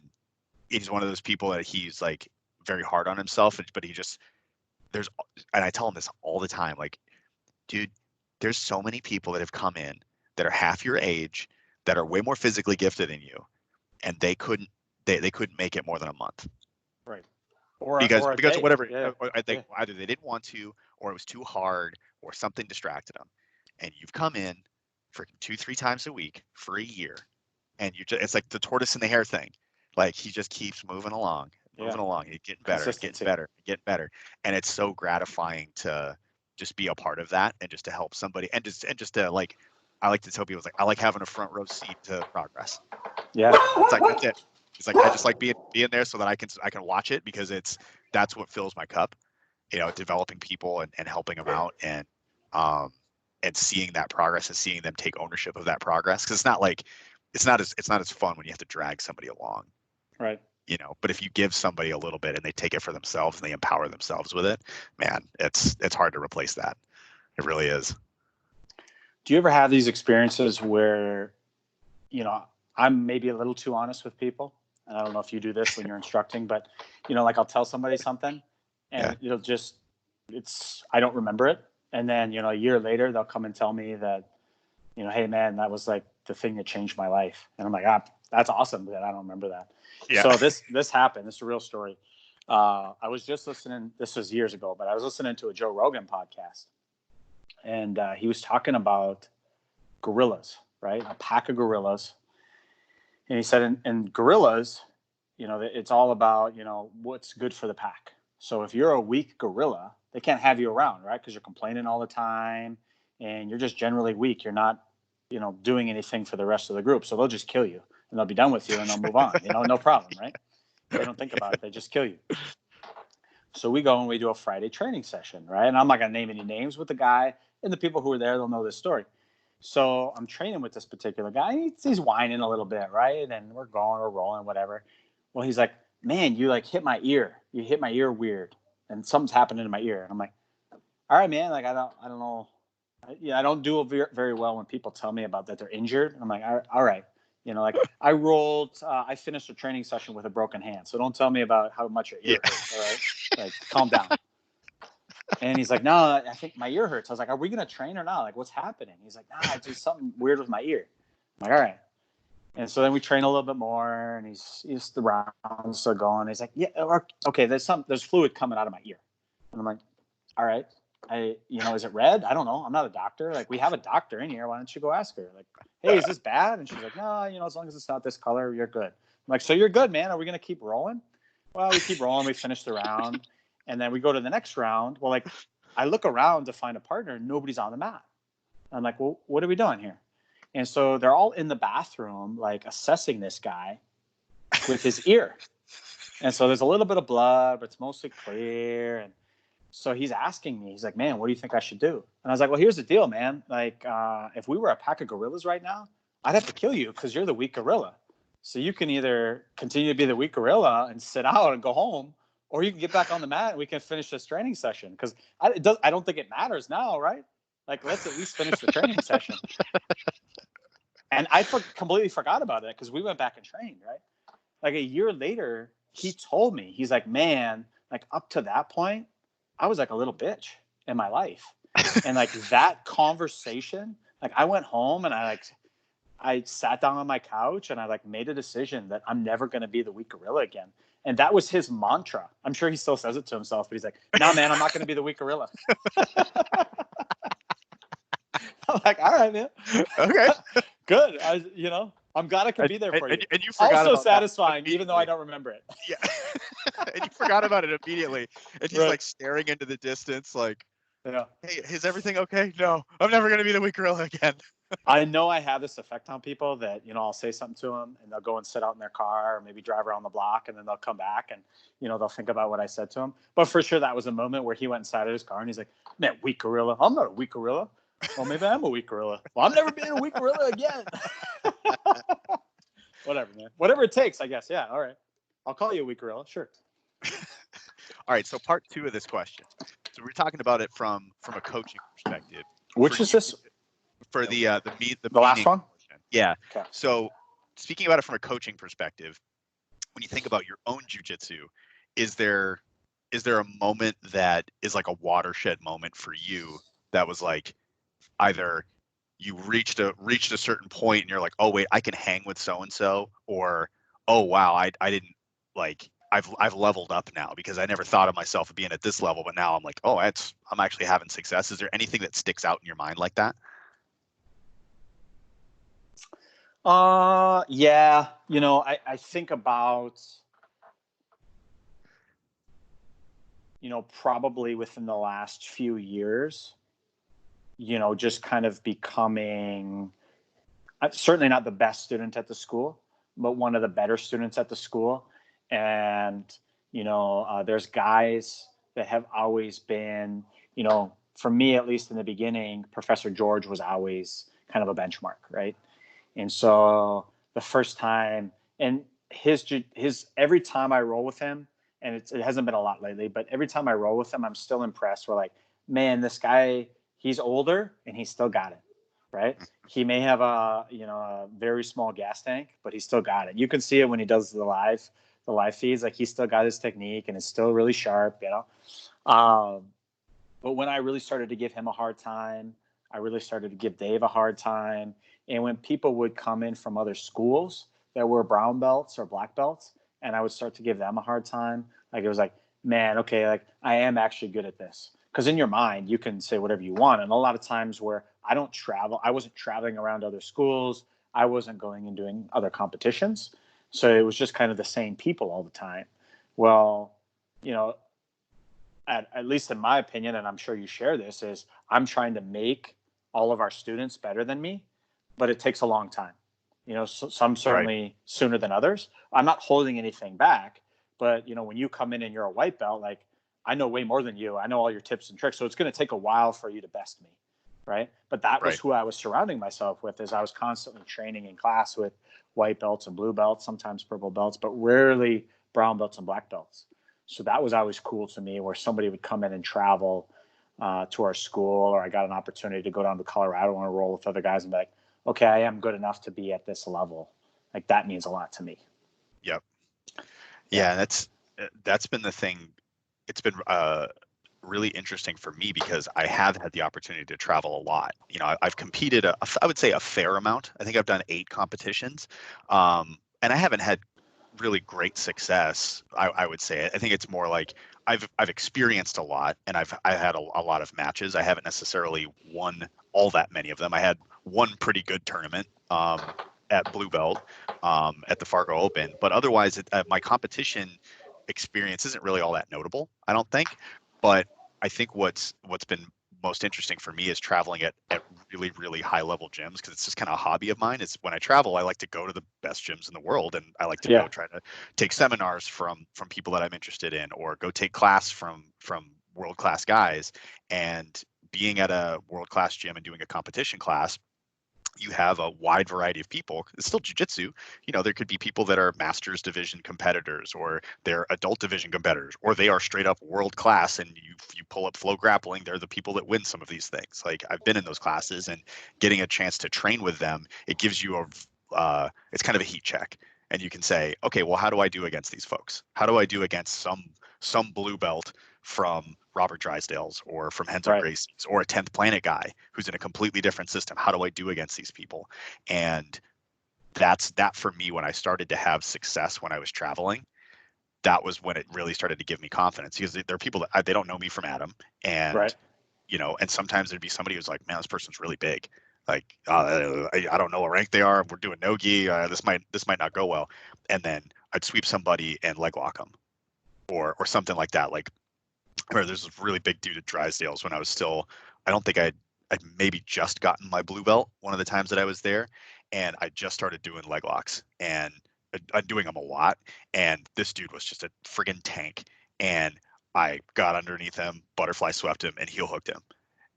he's one of those people that he's like very hard on himself, but he just and I tell him this all the time, like, dude, there's so many people that have come in that are half your age, that are way more physically gifted than you, and they couldn't make it more than a month. Right. Because or of whatever, yeah. either they didn't want to, or it was too hard, or something distracted them. And you've come in for 2-3 times a week for a year, and it's like the tortoise and the hare thing. Like, he just keeps moving along, and getting better, getting better. And it's so gratifying to just be a part of that, and just to help somebody, and just to, like, I like to tell people, it's like, I like having a front row seat to progress. Yeah. It's like, that's it. It's like, I just like being there so that I can watch it, because that's what fills my cup, developing people and helping them out, and seeing that progress, and seeing them take ownership of that progress. Because it's not as fun when you have to drag somebody along. Right. But if you give somebody a little bit and they take it for themselves and they empower themselves with it, man, it's hard to replace that. It really is. Do you ever have these experiences where, I'm maybe a little too honest with people? And I don't know if you do this when you're instructing, but, like, I'll tell somebody something, and I don't remember it. And then, a year later, they'll come and tell me that, hey, man, that was like the thing that changed my life. And I'm like, that's awesome, but I don't remember that. Yeah. So this happened. This is a real story. I was just listening. This was years ago, but I was listening to a Joe Rogan podcast. And he was talking about gorillas, right? A pack of gorillas. And he said, in gorillas, it's all about, what's good for the pack. So if you're a weak gorilla, they can't have you around, right? Because you're complaining all the time and you're just generally weak. You're not, doing anything for the rest of the group. So they'll just kill you and they'll be done with you and they'll move on, no problem, right? They don't think about it. They just kill you. So we go and we do a Friday training session, right? And I'm not going to name any names with the guy, and the people who are there, they'll know this story. So I'm training with this particular guy. He's whining a little bit, right? And we're rolling, whatever. Well, he's like, man, you like hit my ear. You hit my ear weird. And something's happening in my ear. And I'm like, all right, man. Like, I don't know. I don't do very well when people tell me about that they're injured. I'm like, all right. Like, I finished a training session with a broken hand. So don't tell me about how much your ear hurts. All right. Like, calm down. And he's like, no, I think my ear hurts. I was like, are we going to train or not? Like, what's happening? He's like, nah, it's just something weird with my ear. I'm like, all right. And so then we train a little bit more, and he's the rounds are going. He's like, yeah, okay, there's fluid coming out of my ear. And I'm like, all right. Is it red? I don't know. I'm not a doctor. Like, we have a doctor in here. Why don't you go ask her? Like, hey, is this bad? And she's like, no, as long as it's not this color, you're good. I'm like, so you're good, man. Are we going to keep rolling? Well, we keep rolling. We finish the round. And then we go to the next round. Well, like, I look around to find a partner, and nobody's on the mat. I'm like, well, what are we doing here? And so they're all in the bathroom, like, assessing this guy with his ear. And so there's a little bit of blood, but it's mostly clear. And so he's asking me, he's like, man, what do you think I should do? And I was like, well, here's the deal, man. Like, if we were a pack of gorillas right now, I'd have to kill you because you're the weak gorilla. So you can either continue to be the weak gorilla and sit out and go home, or you can get back on the mat and we can finish this training session. Because I don't think it matters now, right? Like, let's at least finish the training session. And I completely forgot about it because we went back and trained, right? Like, a year later, he told me, he's like, man, like, up to that point, I was like a little bitch in my life. And like, that conversation, like, I went home and I sat down on my couch and I like made a decision that I'm never going to be the weak gorilla again. And that was his mantra. I'm sure he still says it to himself, but he's like, no, man, I'm not going to be the weak gorilla. I'm like, all right, man. Okay. Good. I'm glad I can be there for you. And you forgot also about satisfying, even though I don't remember it. Yeah. And you forgot about it immediately. And he's like staring into the distance like, hey, is everything okay? No, I'm never going to be the weak gorilla again. I know I have this effect on people that, I'll say something to them and they'll go and sit out in their car or maybe drive around the block, and then they'll come back and, they'll think about what I said to them. But for sure, that was a moment where he went inside of his car and he's like, man, weak gorilla. I'm not a weak gorilla. Well, maybe I'm a weak gorilla. Well, I'm never being a weak gorilla again. Whatever, man. Whatever it takes, I guess. Yeah. All right. I'll call you a weak gorilla. Sure. All right. So part 2 of this question. So we're talking about it from a coaching perspective. Which is this? For the last one? Yeah. Okay. So speaking about it from a coaching perspective, when you think about your own jujitsu, is there a moment that is like a watershed moment for you that was like either you reached a certain point and you're like, oh wait, I can hang with so and so, or oh wow, I didn't like I've leveled up now because I never thought of myself being at this level, but now I'm like, oh, I'm actually having success. Is there anything that sticks out in your mind like that? Yeah, I think about, probably within the last few years, just kind of becoming certainly not the best student at the school, but one of the better students at the school. And, there's guys that have always been, for me, at least in the beginning, Professor George was always kind of a benchmark, right? And so the first time, and his every time I roll with him, and it hasn't been a lot lately, but every time I roll with him, I'm still impressed. We're like, man, this guy, he's older and he's still got it, right? He may have a very small gas tank, but he's still got it. You can see it when he does the live feeds. Like, he's still got his technique and it's still really sharp, But when I really started to give him a hard time, I really started to give Dave a hard time. And when people would come in from other schools that were brown belts or black belts, and I would start to give them a hard time, like, it was like, man, okay, like, I am actually good at this. Because in your mind, you can say whatever you want. And a lot of times where I wasn't traveling around other schools. I wasn't going and doing other competitions. So it was just kind of the same people all the time. Well, you know, at least in my opinion, and I'm sure you share this, is I'm trying to make all of our students better than me, but it takes a long time. Some Right. certainly sooner than others. I'm not holding anything back, but when you come in and you're a white belt, like, I know way more than you. I know all your tips and tricks. So it's going to take a while for you to best me. Right. But that was Right. who I was surrounding myself with, as I was constantly training in class with white belts and blue belts, sometimes purple belts, but rarely brown belts and black belts. So that was always cool to me, where somebody would come in and travel to our school, or I got an opportunity to go down to Colorado and roll with other guys and be like, okay, I am good enough to be at this level. Like, that means a lot to me. Yep. Yeah. Yeah, that's been the thing. It's been really interesting for me because I have had the opportunity to travel a lot. I've competed I would say a fair amount. I think I've done 8 competitions, and I haven't had really great success. I would say. I think it's more like I've experienced a lot, and I had a lot of matches. I haven't necessarily won all that many of them. I had one pretty good tournament at Blue Belt at the Fargo Open, but otherwise, my competition experience isn't really all that notable, I don't think. But I think what's been most interesting for me is traveling at really, really high level gyms, because it's just kind of a hobby of mine. Is when I travel, I like to go to the best gyms in the world, and I like to Yeah. go try to take seminars from people that I'm interested in, or go take class from world class guys. And being at a world class gym and doing a competition class, you have a wide variety of people. It's still jujitsu. There could be people that are masters division competitors, or they're adult division competitors, or they are straight up world class. And you pull up flow grappling, they're the people that win some of these things. Like, I've been in those classes, and getting a chance to train with them, it gives you it's kind of a heat check. And you can say, okay, well, how do I do against these folks? How do I do against some blue belt from Robert Drysdale's, or from Henzo Right. Gracie's, or a 10th Planet guy who's in a completely different system? How do I do against these people? And that for me, when I started to have success when I was traveling, that was when it really started to give me confidence, because there are people that they don't know me from Adam. And Right. and sometimes there'd be somebody who's like, man, this person's really big. Like, I don't know what rank they are. We're doing no-gi. This might not go well. And then I'd sweep somebody and leg lock them, or something like that. Like, or there's this really big dude at Drysdale's when I was still, I don't think I'd maybe just gotten my blue belt one of the times that I was there, and I just started doing leg locks, and I'm doing them a lot. And this dude was just a friggin' tank, and I got underneath him, butterfly swept him, and heel hooked him.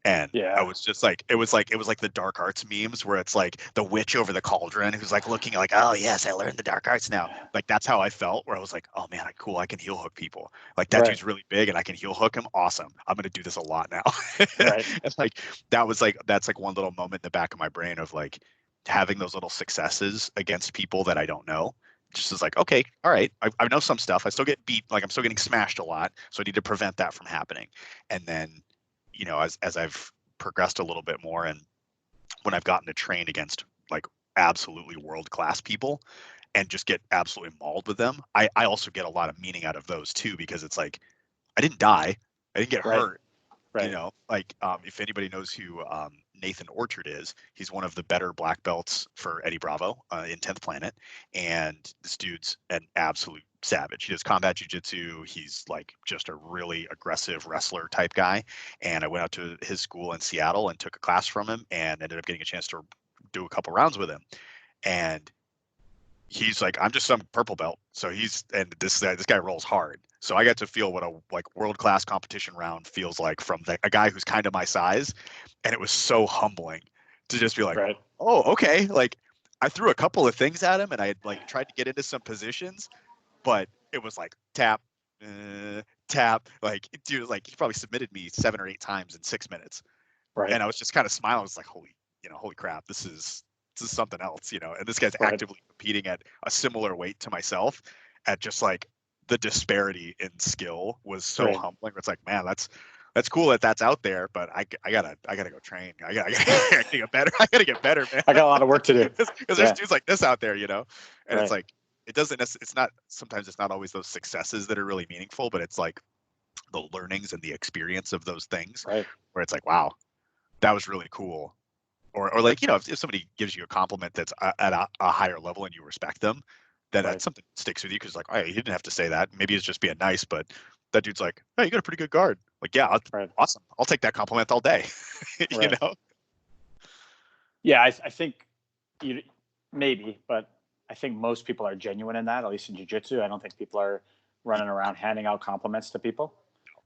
And I Yeah. was just like, it was like the dark arts memes, where it's like the witch over the cauldron who's like looking like, oh yes, I learned the dark arts now. Like, that's how I felt, where I was like, oh man, cool, I can heel hook people. Like, that Right. dude's really big and I can heel hook him. Awesome. I'm gonna do this a lot now. Right. And like, that's like one little moment in the back of my brain of like, having those little successes against people that I don't know just is like, okay, all right, I know some stuff. I still get beat, like I'm still getting smashed a lot, so I need to prevent that from happening. And then, as I've progressed a little bit more, and when I've gotten to train against like absolutely world class people and just get absolutely mauled with them, I also get a lot of meaning out of those too, because it's like I didn't die, I didn't get hurt. Right. Like if anybody knows who Nathan Orchard is, he's one of the better black belts for Eddie Bravo in 10th Planet. And this dude's an absolute savage. He does combat jiu-jitsu. He's like just a really aggressive wrestler type guy. And I went out to his school in Seattle and took a class from him and ended up getting a chance to do a couple rounds with him. And he's like, I'm just some purple belt. So and this guy rolls hard. So I got to feel what a like world-class competition round feels like from a guy who's kind of my size. And it was so humbling to just be like, oh, okay. Like I threw a couple of things at him and I like tried to get into some positions, but it was like tap, like dude, like he probably submitted me 7 or 8 times in 6 minutes. Right. And I was just kind of smiling. I was like, holy crap, this is something else, and this guy's actively competing at a similar weight to myself. At just like the disparity in skill was so humbling. It's like, man, that's cool that's out there, but I gotta go train. I gotta get better. I gotta get better, man. I got a lot of work to do because there's dudes like this out there, and it's like sometimes it's not always those successes that are really meaningful, but it's like the learnings and the experience of those things, where it's like, wow, that was really cool. Or like, if somebody gives you a compliment that's at a higher level and you respect them, then that's something that sticks with you, because like, oh, he didn't have to say that. Maybe it's just being nice, but that dude's like, hey, you got a pretty good guard. Like, yeah, awesome. I'll take that compliment all day. Yeah, I think maybe, but I think most people are genuine in that, at least in jiu-jitsu. I don't think people are running around handing out compliments to people.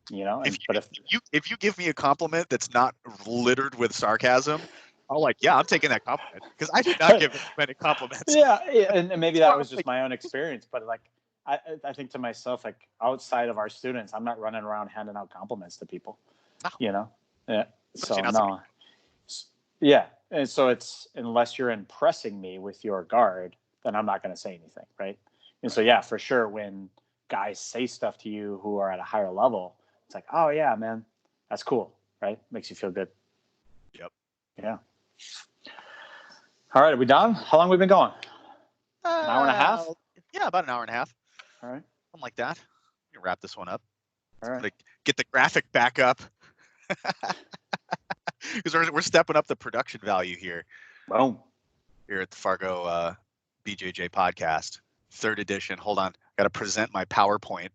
If you give me a compliment that's not littered with sarcasm, I'm like, yeah, I'm taking that compliment, because I did not give many compliments. Yeah, and maybe that was just my own experience, but like I think to myself, like outside of our students, I'm not running around handing out compliments to people. Yeah. So no. Yeah, and so it's, unless you're impressing me with your guard, then I'm not going to say anything, right? And so yeah, for sure, when guys say stuff to you who are at a higher level, it's like, oh yeah, man, that's cool, right? Makes you feel good. Yep. Yeah. All right, are we done? How long have we been going? An hour and a half? Yeah, about an hour and a half. All right. Something like that. We can wrap this one up. All right. Get the graphic back up. Because we're stepping up the production value here. Boom. Here at the Fargo BJJ Podcast, 3rd edition. Hold on, got to present my PowerPoint.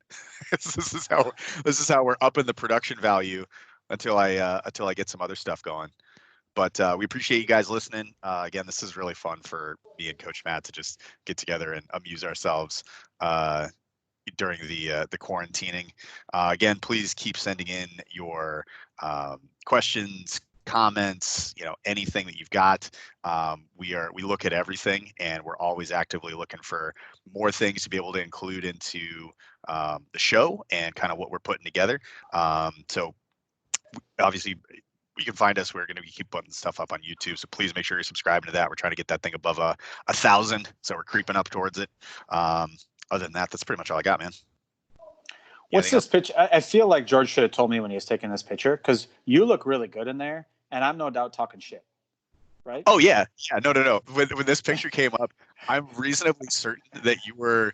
This is how we're upping the production value until I get some other stuff going. But we appreciate you guys listening. Again, this is really fun for me and Coach Matt to just get together and amuse ourselves during the quarantining. Again, please keep sending in your questions, comments, anything that you've got. We look at everything, and we're always actively looking for more things to be able to include into the show and kind of what we're putting together. So obviously, you can find us. We're going to keep putting stuff up on YouTube, so please make sure you're subscribing to that. We're trying to get that thing above 1,000, so we're creeping up towards it. Other than that, that's pretty much all I got, man. What's this picture? I feel like George should have told me when he was taking this picture, because you look really good in there, and I'm no doubt talking shit, right? Oh yeah. No. When this picture came up, I'm reasonably certain that you were.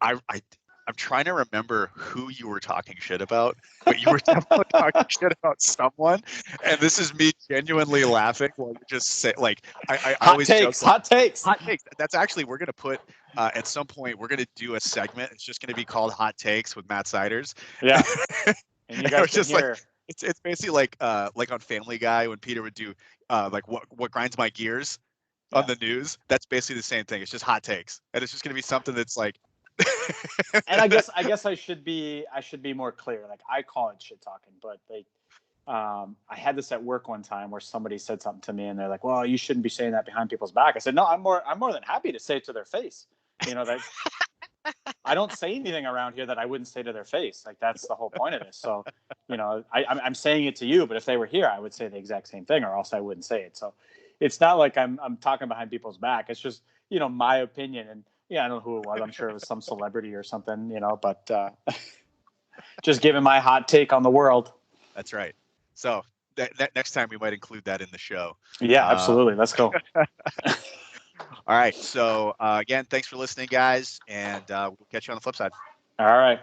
I'm trying to remember who you were talking shit about, but you were definitely talking shit about someone. And this is me genuinely laughing while you just say, like, I always joke. Hot takes. That's actually, we're going to put, at some point, we're going to do a segment. It's just going to be called Hot Takes with Matt Siders. Yeah. And you guys can hear. Like, it's basically like on Family Guy when Peter would do like what grinds my gears on the news. That's basically the same thing. It's just hot takes. And it's just going to be something that's like, and I guess I should be more clear. Like, I call it shit talking, but I had this at work one time where somebody said something to me, and they're like, "Well, you shouldn't be saying that behind people's back." I said, "No, I'm more than happy to say it to their face." That I don't say anything around here that I wouldn't say to their face. Like, that's the whole point of this. So, I'm saying it to you, but if they were here, I would say the exact same thing, or else I wouldn't say it. So, it's not like I'm talking behind people's back. It's just, my opinion. And yeah, I don't know who it was. I'm sure it was some celebrity or something, but just giving my hot take on the world. That's right. So next time we might include that in the show. Yeah, absolutely. Let's go. All right. So again, thanks for listening, guys, and we'll catch you on the flip side. All right.